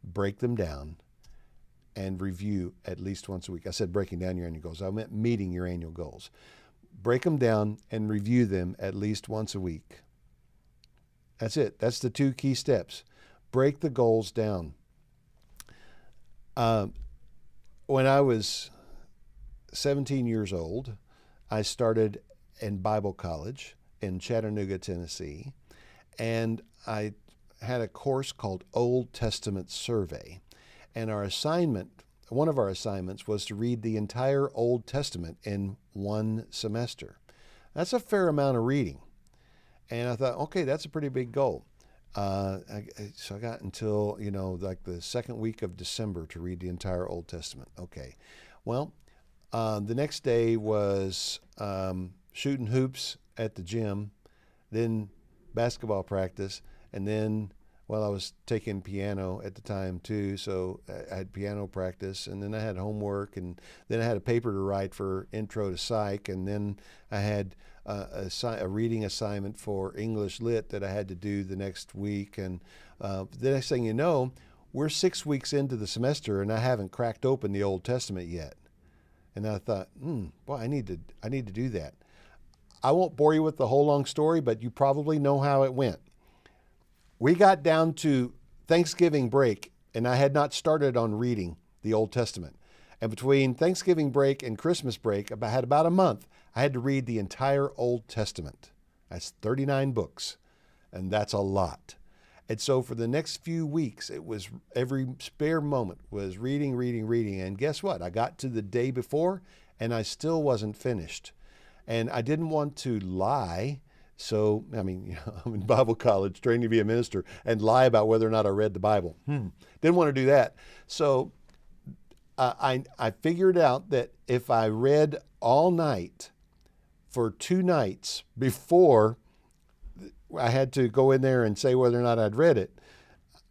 Break them down and review at least once a week. I said breaking down your annual goals. I meant meeting your annual goals. Break them down and review them at least once a week. That's it. That's the 2 key steps. Break the goals down. When I was 17 years old, I started in Bible college in Chattanooga, Tennessee, and I had a course called Old Testament Survey. And one of our assignments was to read the entire Old Testament in one semester. That's a fair amount of reading. And I thought, okay, that's a pretty big goal. So I got until, like the second week of December to read the entire Old Testament. Okay. Well, the next day was shooting hoops at the gym, then basketball practice, and then, I was taking piano at the time too, so I had piano practice, and then I had homework, and then I had a paper to write for Intro to Psych, and then I had a reading assignment for English Lit that I had to do the next week, and the next thing you know, we're 6 weeks into the semester, and I haven't cracked open the Old Testament yet. And I thought, boy, I need to do that. I won't bore you with the whole long story, but you probably know how it went. We got down to Thanksgiving break, and I had not started on reading the Old Testament. And between Thanksgiving break and Christmas break, I had about a month, I had to read the entire Old Testament. That's 39 books, and that's a lot. And so for the next few weeks, it was every spare moment was reading. And guess what? I got to the day before, and I still wasn't finished. And I didn't want to lie. So, I'm in Bible college, trained to be a minister, and lie about whether or not I read the Bible. Didn't want to do that. So I figured out that if I read all night for 2 nights before I had to go in there and say whether or not I'd read it,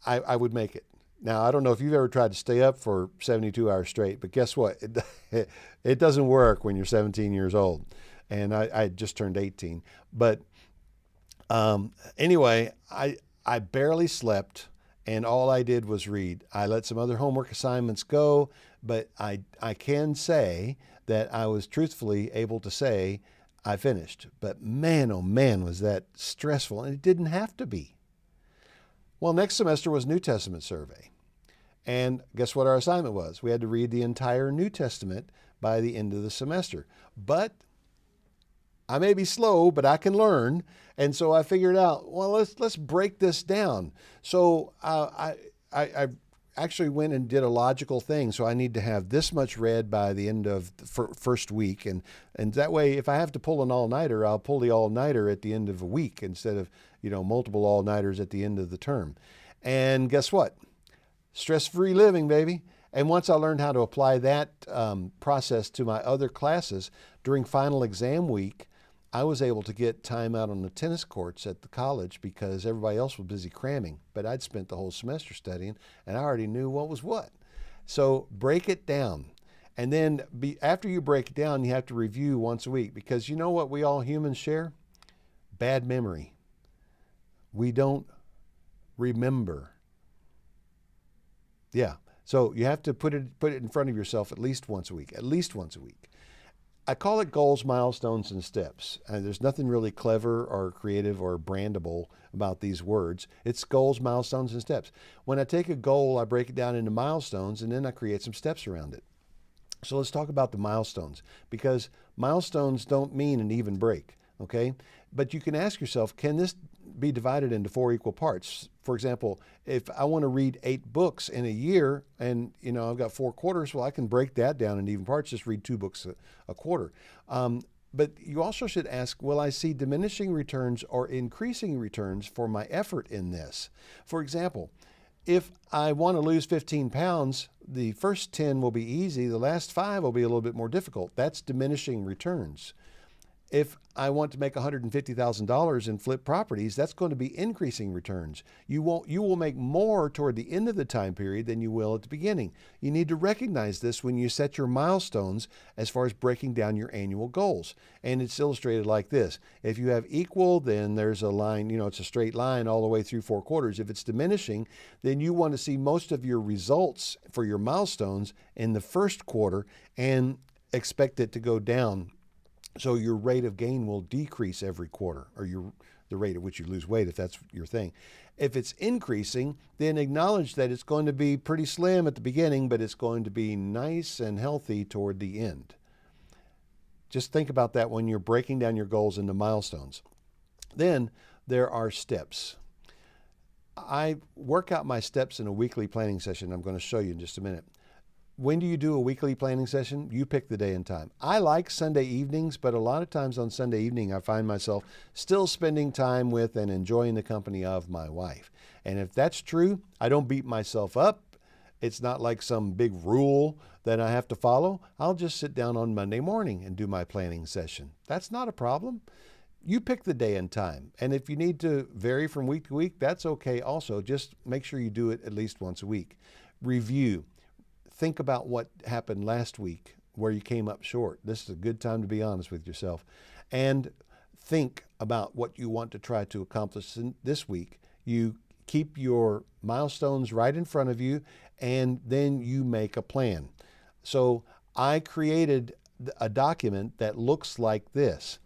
I would make it. Now, I don't know if you've ever tried to stay up for 72 hours straight, but guess what? It doesn't work when you're 17 years old. And I just turned 18. But anyway, I barely slept, and all I did was read. I let some other homework assignments go, but I can say that I was truthfully able to say I finished. But man, oh man, was that stressful, and it didn't have to be. Well, next semester was New Testament survey. And guess what our assignment was? We had to read the entire New Testament by the end of the semester. But I may be slow, but I can learn. And so I figured out, well, let's break this down. So I actually went and did a logical thing. So I need to have this much read by the end of the first week. And that way, if I have to pull an all-nighter, I'll pull the all-nighter at the end of a week instead of, multiple all-nighters at the end of the term. And guess what? Stress-free living, baby. And once I learned how to apply that process to my other classes during final exam week, I was able to get time out on the tennis courts at the college because everybody else was busy cramming. But I'd spent the whole semester studying, and I already knew what was what. So break it down. And then after you break it down, you have to review once a week because you know what we all humans share? Bad memory. We don't remember. Yeah. So you have to put it in front of yourself at least once a week. At least once a week. I call it goals, milestones, and steps. There's nothing really clever or creative or brandable about these words. It's goals, milestones, and steps. When I take a goal, I break it down into milestones, and then I create some steps around it. So let's talk about the milestones, because milestones don't mean an even break, okay? But you can ask yourself, can this be divided into 4 equal parts? For example, if I want to read 8 books in a year and, I've got 4 quarters, well, I can break that down into even parts, just read 2 books a quarter. But you also should ask, will I see diminishing returns or increasing returns for my effort in this? For example, if I want to lose 15 pounds, the first 10 will be easy. The last 5 will be a little bit more difficult. That's diminishing returns. If I want to make $150,000 in flip properties, that's going to be increasing returns. You will make more toward the end of the time period than you will at the beginning. You need to recognize this when you set your milestones as far as breaking down your annual goals. And it's illustrated like this. If you have equal, then there's a line, it's a straight line all the way through 4 quarters. If it's diminishing, then you want to see most of your results for your milestones in the first quarter and expect it to go down. So your rate of gain will decrease every quarter, or the rate at which you lose weight, if that's your thing. If it's increasing, then acknowledge that it's going to be pretty slim at the beginning, but it's going to be nice and healthy toward the end. Just think about that when you're breaking down your goals into milestones. Then there are steps. I work out my steps in a weekly planning session. I'm going to show you in just a minute. When do you do a weekly planning session? You pick the day and time. I like Sunday evenings, but a lot of times on Sunday evening, I find myself still spending time with and enjoying the company of my wife. And if that's true, I don't beat myself up. It's not like some big rule that I have to follow. I'll just sit down on Monday morning and do my planning session. That's not a problem. You pick the day and time. And if you need to vary from week to week, that's okay also. Just make sure you do it at least once a week. Review. Think about what happened last week, where you came up short. This is a good time to be honest with yourself. And think about what you want to try to accomplish this week. You keep your milestones right in front of you, and then you make a plan. So I created a document that looks like this.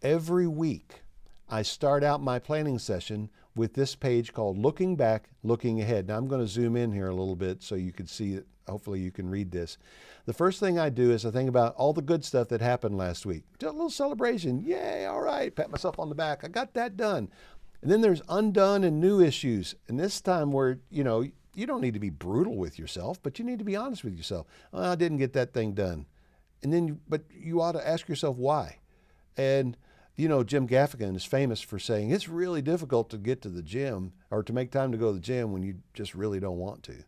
Every week, I start out my planning session with this page called Looking Back, Looking Ahead. Now I'm going to zoom in here a little bit so you can see it. Hopefully you can read this. The first thing I do is I think about all the good stuff that happened last week. Do a little celebration. Yay, all right, pat myself on the back. I got that done. And then there's undone and new issues. And this time where, you don't need to be brutal with yourself, but you need to be honest with yourself. Oh, I didn't get that thing done. And then, but you ought to ask yourself why. And Jim Gaffigan is famous for saying it's really difficult to get to the gym or to make time to go to the gym when you just really don't want to.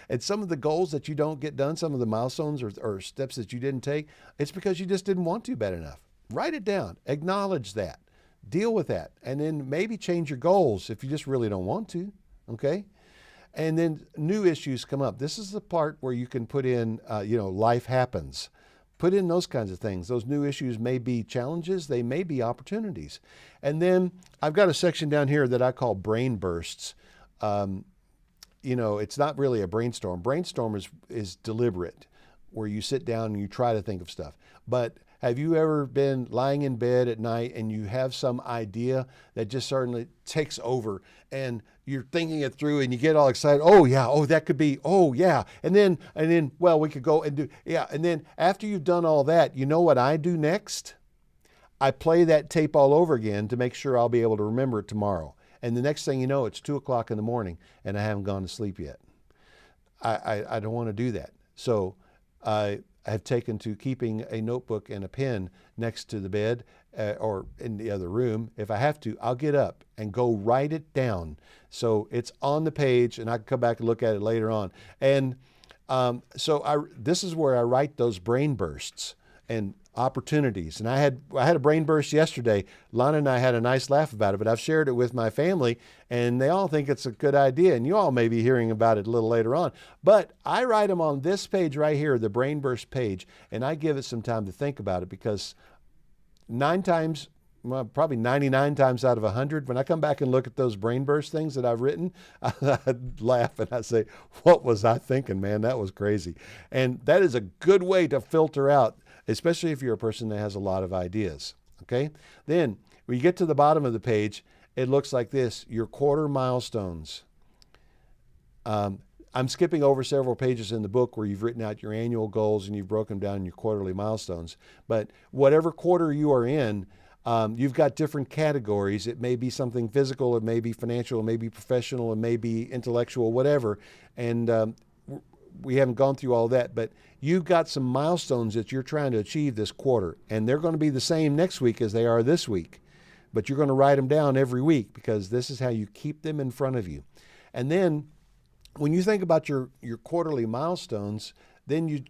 And some of the goals that you don't get done, some of the milestones or steps that you didn't take, it's because you just didn't want to bad enough. Write it down. Acknowledge that. deal with that. And then maybe change your goals if you just really don't want to, okay? And then new issues come up. This is the part where you can put in, life happens. Put in those kinds of things. Those new issues may be challenges. They may be opportunities. And then I've got a section down here that I call brain bursts. It's not really a brainstorm. Brainstorm is deliberate, where you sit down and you try to think of stuff. But have you ever been lying in bed at night and you have some idea that just suddenly takes over and you're thinking it through and you get all excited? Oh yeah, oh that could be, oh yeah. And then, well, we could go and do, yeah. And then after you've done all that, you know what I do next? I play that tape all over again to make sure I'll be able to remember it tomorrow. And the next thing you know, it's 2:00 in the morning and I haven't gone to sleep yet. I don't want to do that. So I have taken to keeping a notebook and a pen next to the bed or in the other room. If I have to, I'll get up and go write it down. So it's on the page and I can come back and look at it later on. And this is where I write those brain bursts and opportunities. And I had a brain burst yesterday. Lana and I had a nice laugh about it, but I've shared it with my family and they all think it's a good idea. And you all may be hearing about it a little later on, but I write them on this page right here, the brain burst page. And I give it some time to think about it because probably 99 times out of 100, when I come back and look at those brain burst things that I've written, I laugh and I say, what was I thinking, man? That was crazy. And that is a good way to filter out, especially if you're a person that has a lot of ideas, okay? Then when you get to the bottom of the page, it looks like this, your quarter milestones. I'm skipping over several pages in the book where you've written out your annual goals and you've broken down your quarterly milestones. But whatever quarter you are in, you've got different categories. It may be something physical, it may be financial, it may be professional, it may be intellectual, whatever. And we haven't gone through all that, but you've got some milestones that you're trying to achieve this quarter, and they're going to be the same next week as they are this week. But you're going to write them down every week because this is how you keep them in front of you. And then when you think about your quarterly milestones, then you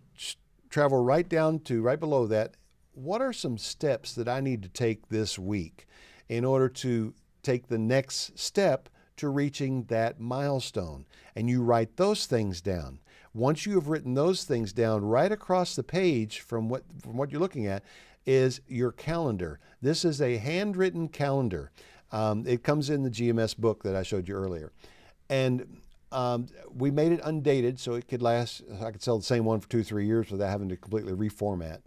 travel right down to right below that. What are some steps that I need to take this week in order to take the next step to reaching that milestone? And you write those things down. Once you have written those things down, right across the page from what you're looking at is your calendar. This is a handwritten calendar. It comes in the GMS book that I showed you earlier. And we made it undated so it could last. I could sell the same one for 2-3 years without having to completely reformat.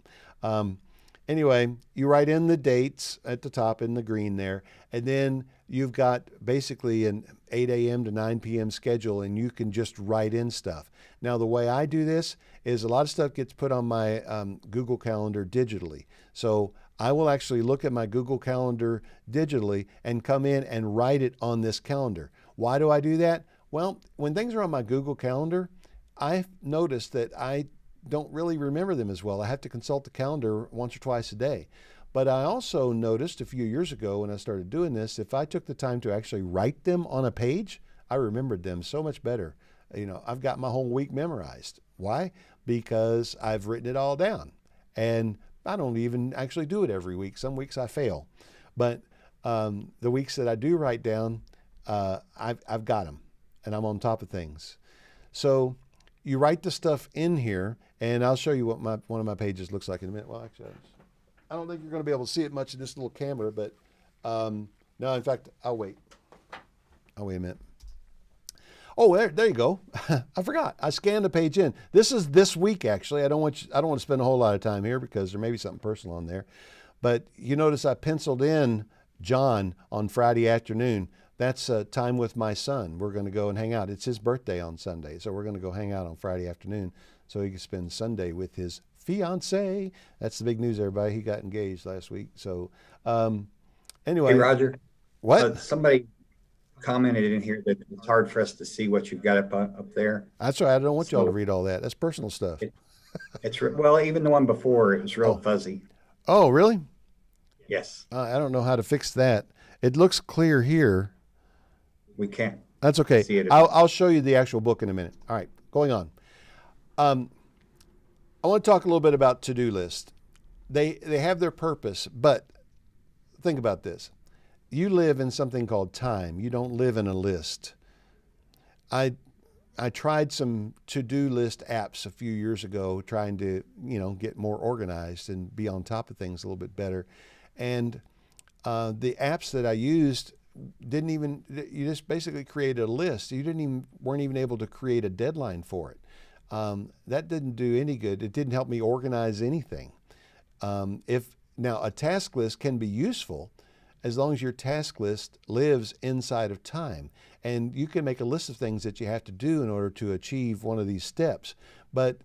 Anyway, you write in the dates at the top in the green there, and then you've got basically an 8 a.m. to 9 p.m. schedule, and you can just write in stuff. Now, the way I do this is a lot of stuff gets put on my Google Calendar digitally. So I will actually look at my Google Calendar digitally and come in and write it on this calendar. Why do I do that? Well, when things are on my Google Calendar, I've noticed that I don't really remember them as well. I have to consult the calendar once or twice a day. But I also noticed a few years ago when I started doing this, if I took the time to actually write them on a page, I remembered them so much better. I've got my whole week memorized. Why? Because I've written it all down. And I don't even actually do it every week. Some weeks I fail. But the weeks that I do write down, I've got them. And I'm on top of things. So you write the stuff in here, and I'll show you what one of my pages looks like in a minute. Well, actually, I don't think you're going to be able to see it much in this little camera, but no, in fact, I'll wait. I'll wait a minute. Oh, there you go. I forgot. I scanned the page in. This is this week, actually. I don't want to spend a whole lot of time here because there may be something personal on there. But you notice I penciled in John on Friday afternoon. That's time with my son. We're going to go and hang out. It's his birthday on Sunday, so we're going to go hang out on Friday afternoon so he can spend Sunday with his fiance. That's the big news, everybody. He got engaged last week. So anyway. Hey, Roger. What? Somebody commented in here that it's hard for us to see what you've got up there. That's right. I don't want y'all to read all that. That's personal stuff. Well, even the one before, it was real fuzzy. Oh, really? Yes. I don't know how to fix that. It looks clear here. We can't. That's okay. See it. I'll show you the actual book in a minute. All right, going on. I want to talk a little bit about to-do lists. They have their purpose, but think about this. you live in something called time. You don't live in a list. I I tried some to-do list apps a few years ago, trying to, get more organized and be on top of things a little bit better. And the apps that I used didn't even, you just basically created a list. You weren't even able to create a deadline for it. That didn't do any good. It didn't help me organize anything. If now a task list can be useful as long as your task list lives inside of time. And you can make a list of things that you have to do in order to achieve one of these steps. But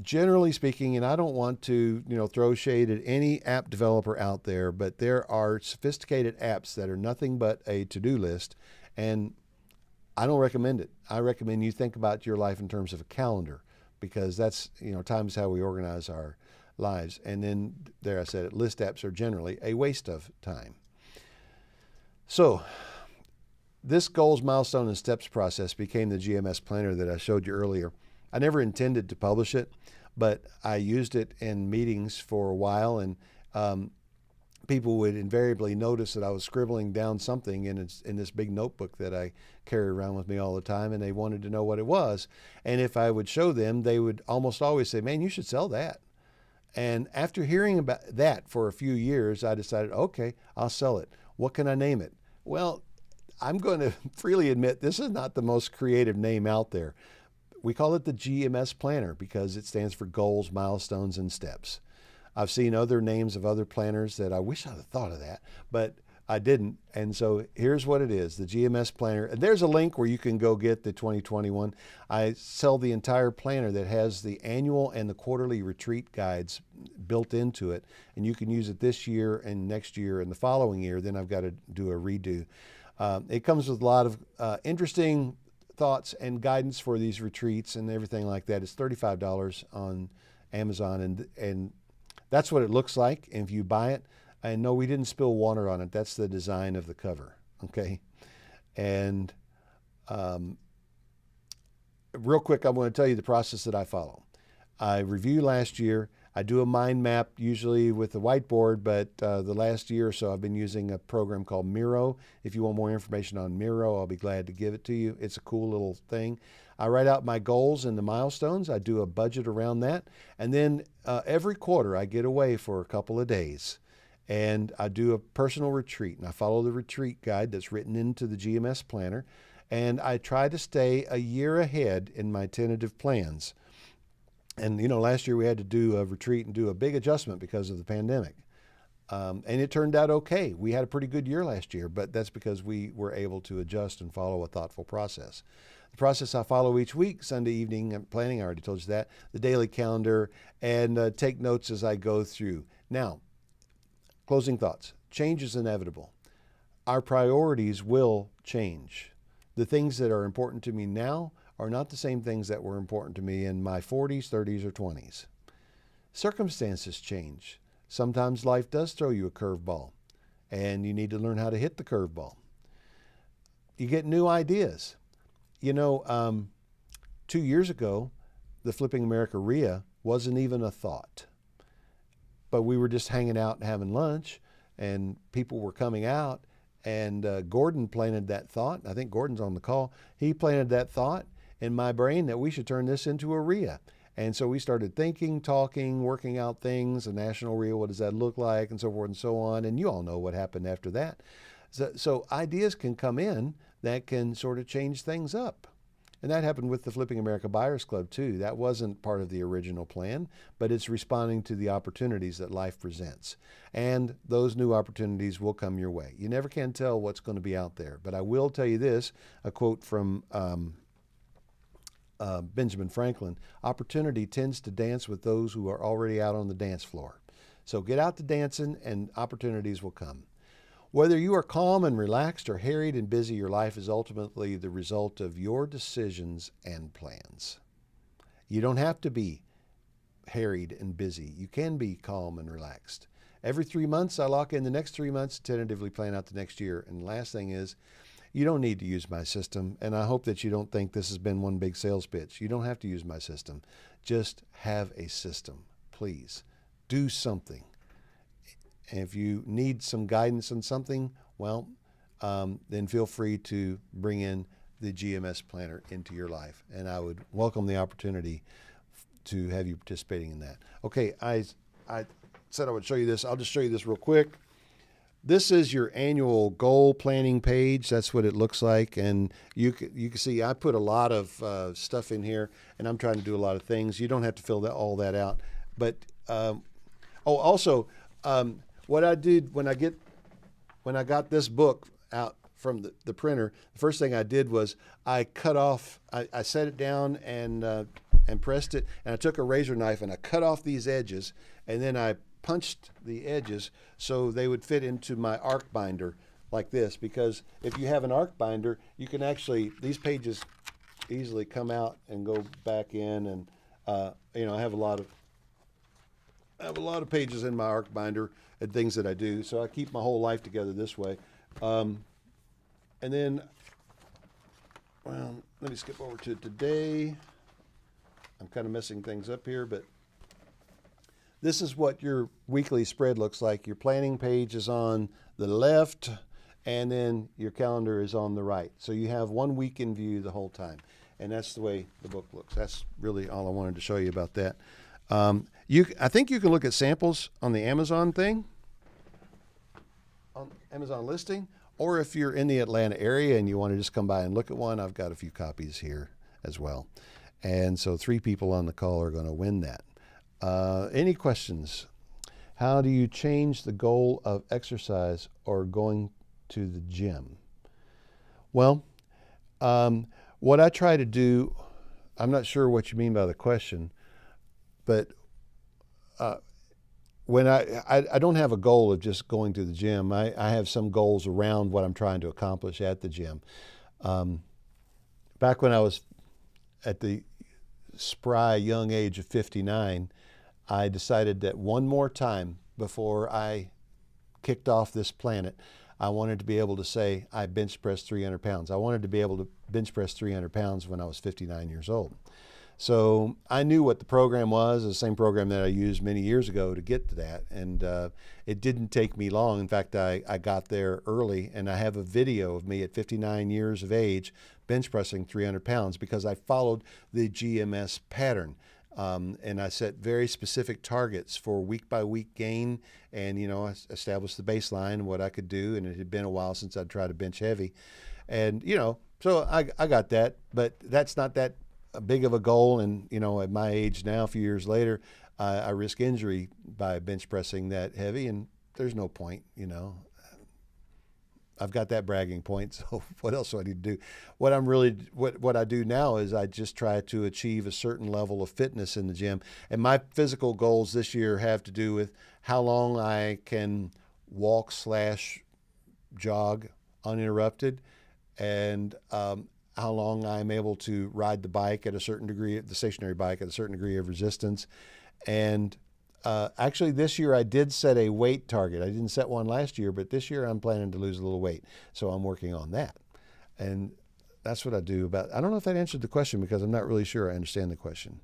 generally speaking, and I don't want to throw shade at any app developer out there, but there are sophisticated apps that are nothing but a to-do list, and I don't recommend it. I recommend you think about your life in terms of a calendar, because that's, time is how we organize our lives. And then, there I said it, list apps are generally a waste of time. So, this goals, milestone, and steps process became the GMS planner that I showed you earlier. I never intended to publish it, but I used it in meetings for a while, and people would invariably notice that I was scribbling down something in this big notebook that I carry around with me all the time, and they wanted to know what it was. And if I would show them, they would almost always say, "Man, you should sell that." And after hearing about that for a few years, I decided, okay, I'll sell it. What can I name it? Well, I'm going to freely admit this is not the most creative name out there. We call it the GMS Planner because it stands for Goals, Milestones, and Steps. I've seen other names of other planners that I wish I'd have thought of that, but I didn't. And so here's what it is, the GMS Planner. And there's a link where you can go get the 2021. I sell the entire planner that has the annual and the quarterly retreat guides built into it. And you can use it this year and next year and the following year. Then I've got to do a redo. It comes with a lot of interesting thoughts and guidance for these retreats and everything like that. It's $35 on Amazon, and that's what it looks like if you buy it. And no, we didn't spill water on it. That's the design of the cover, okay? And real quick, I want to tell you the process that I follow. I review last year. I do a mind map, usually with a whiteboard, but the last year or so I've been using a program called Miro. If you want more information on Miro, I'll be glad to give it to you. It's a cool little thing. I write out my goals and the milestones. I do a budget around that. And then every quarter I get away for a couple of days and I do a personal retreat. And I follow the retreat guide that's written into the GMS Planner. And I try to stay a year ahead in my tentative plans. And, last year we had to do a retreat and do a big adjustment because of the pandemic. And it turned out okay. We had a pretty good year last year, but that's because we were able to adjust and follow a thoughtful process. The process I follow each week, Sunday evening planning, I already told you that, the daily calendar, and take notes as I go through. Now, closing thoughts. Change is inevitable. Our priorities will change. The things that are important to me now are not the same things that were important to me in my 40s, 30s, or 20s. Circumstances change. Sometimes life does throw you a curveball, and you need to learn how to hit the curveball. You get new ideas. 2 years ago, the Flipping America RIA wasn't even a thought. But we were just hanging out and having lunch, and people were coming out, and Gordon planted that thought. I think Gordon's on the call. He planted that thought in my brain that we should turn this into a RIA. And so we started thinking, talking, working out things, a national RIA, what does that look like, and so forth and so on. And you all know what happened after that. So ideas can come in that can sort of change things up. And that happened with the Flipping America Buyers Club too. That wasn't part of the original plan, but it's responding to the opportunities that life presents. And those new opportunities will come your way. You never can tell what's going to be out there. But I will tell you this, a quote from Benjamin Franklin: opportunity tends to dance with those who are already out on the dance floor. So get out to dancing and opportunities will come. Whether you are calm and relaxed or harried and busy, your life is ultimately the result of your decisions and plans. You don't have to be harried and busy. You can be calm and relaxed. Every 3 months, I lock in the next 3 months, tentatively plan out the next year. And the last thing is, you don't need to use my system, and I hope that you don't think this has been one big sales pitch. You don't have to use my system. Just have a system, please. Do something. And if you need some guidance on something, well, then feel free to bring in the GMS planner into your life. And I would welcome the opportunity to have you participating in that. Okay, I said I would show you this. I'll just show you this real quick. This is your annual goal planning page. That's what it looks like. And you can see I put a lot of stuff in here, and I'm trying to do a lot of things. You don't have to fill all that out. But, also, what I did when I got this book out from the printer, the first thing I did was I cut off, I set it down and pressed it, and I took a razor knife and I cut off these edges, and then I punched the edges so they would fit into my arc binder like this, because if you have an arc binder, you can actually, these pages easily come out and go back in, and I have a lot of pages in my arc binder and things that I do, so I keep my whole life together this way. And then, well, let me skip over to today. I'm kind of messing things up here, but this is what your weekly spread looks like. Your planning page is on the left, and then your calendar is on the right. So you have 1 week in view the whole time. And that's the way the book looks. That's really all I wanted to show you about that. I think you can look at samples on the Amazon thing, on Amazon listing, or if you're in the Atlanta area and you want to just come by and look at one, I've got a few copies here as well. And so 3 people on the call are going to win that. Any questions? How do you change the goal of exercise or going to the gym? Well, what I try to do, I'm not sure what you mean by the question, but when I don't have a goal of just going to the gym. I have some goals around what I'm trying to accomplish at the gym. Back when I was at the spry young age of 59, I decided that one more time before I kicked off this planet, I wanted to be able to say I bench pressed 300 pounds. I wanted to be able to bench press 300 pounds when I was 59 years old. So I knew what the program was, the same program that I used many years ago to get to that. And it didn't take me long. In fact, I got there early, and I have a video of me at 59 years of age bench pressing 300 pounds because I followed the GMS pattern. And I set very specific targets for week by week gain, and I established the baseline, what I could do, and it had been a while since I'd tried to bench heavy. And so I got that, but that's not that big of a goal. And at my age now, a few years later, I risk injury by bench pressing that heavy, and there's no point. I've got that bragging point, so what else do I need to do? What I do now is I just try to achieve a certain level of fitness in the gym. And my physical goals this year have to do with how long I can walk/jog uninterrupted, and how long I'm able to ride the bike at a certain degree, the stationary bike at a certain degree of resistance. And actually, this year I did set a weight target. I didn't set one last year, but this year I'm planning to lose a little weight. So I'm working on that. And that's what I do I don't know if that answered the question, because I'm not really sure I understand the question.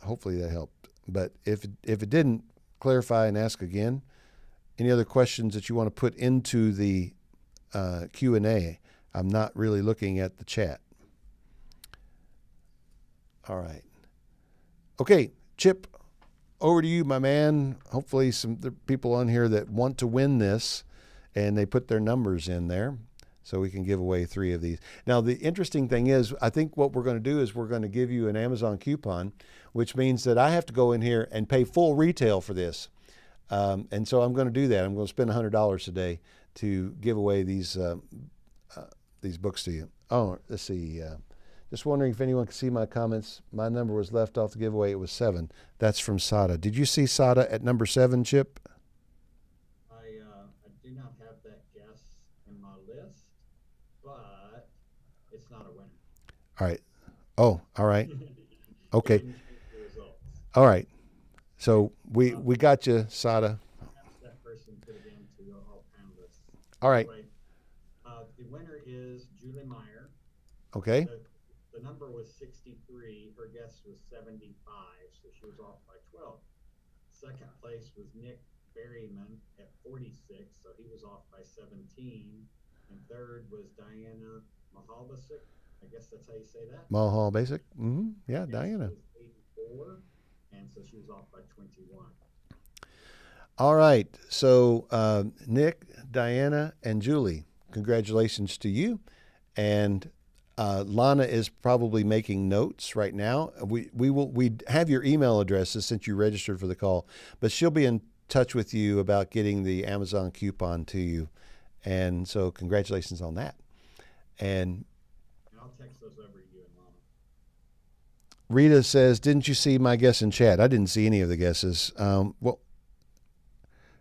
Hopefully that helped. But if it didn't, clarify and ask again. Any other questions that you want to put into the Q&A? I'm not really looking at the chat. All right. Okay, Chip, over to you, my man. Hopefully there are people on here that want to win this, and they put their numbers in there so we can give away 3 of these. Now, the interesting thing is, I think what we're going to do is we're going to give you an Amazon coupon, which means that I have to go in here and pay full retail for this. And so I'm going to do that. I'm going to spend $100 today to give away these books to you. Oh, let's see. Just wondering if anyone can see my comments. My number was left off the giveaway. It was 7. That's from Sada. Did you see Sada at number 7, Chip? I do not have that guess in my list, but it's not a winner. All right. Oh, all right. Okay. Didn't change the results. All right. So we got you, Sada. Perhaps that person could have been to all panelists. All right. Anyway, the winner is Julie Meyer. Okay. The number was 63. Her guess was 75, so she was off by 12. Second place was Nick Berryman at 46, so he was off by 17. And third was Diana Mahalbasic. I guess that's how you say that. Mulhall Basic. Yeah, Yes, Diana. was 84, and so she was off by 21. All right. So, Nick, Diana, and Julie, congratulations to you. And Lana is probably making notes right now. We have your email addresses since you registered for the call, but she'll be in touch with you about getting the Amazon coupon to you. And so, congratulations on that. And I'll text those over to you and Lana. Rita says, "Didn't you see my guess in chat?" I didn't see any of the guesses. Well,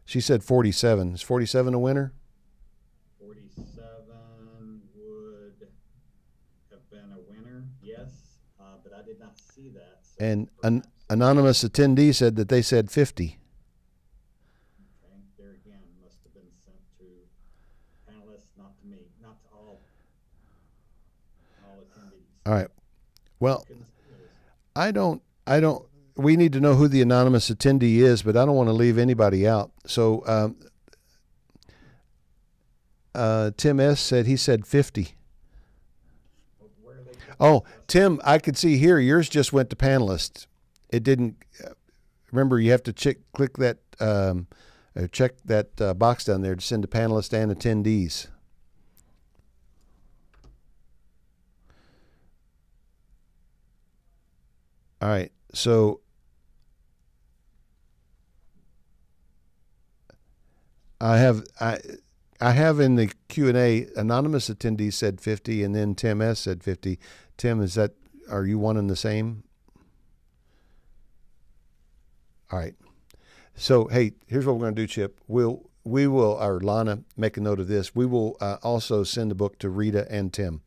she said 47. Is 47 a winner? 47 would have been a winner, yes, but I did not see that. So And an anonymous attendee said that they said 50. Okay, there again, must have been sent to panelists, not to me, not to all attendees. All right. Well, Couldn't see those. I don't, we need to know who the anonymous attendee is, but I don't want to leave anybody out. So, Tim S. said he said 50. Where are they putting Oh, this? Tim, I could see here yours just went to panelists. It didn't. Remember, you have to click that, or check that box down there to send to panelists and attendees. All right, so I have in the Q&A, anonymous attendee said 50, and then Tim S. said 50. Tim, are you one and the same? All right. So, hey, here's what we're going to do, Chip. We will, or Lana, make a note of this. We will also send the book to Rita and Tim.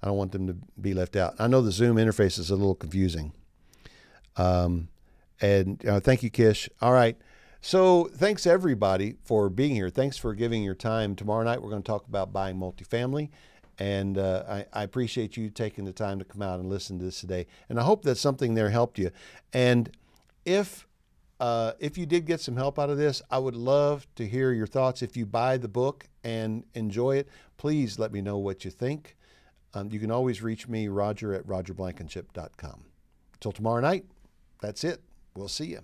I don't want them to be left out. I know the Zoom interface is a little confusing. And thank you, Kish. All right. So thanks everybody for being here. Thanks for giving your time. Tomorrow night we're going to talk about buying multifamily, and I appreciate you taking the time to come out and listen to this today. And I hope that something there helped you. And if you did get some help out of this, I would love to hear your thoughts. If you buy the book and enjoy it, please let me know what you think. You can always reach me, Roger, at rogerblankenship.com. Until tomorrow night, that's it. We'll see you.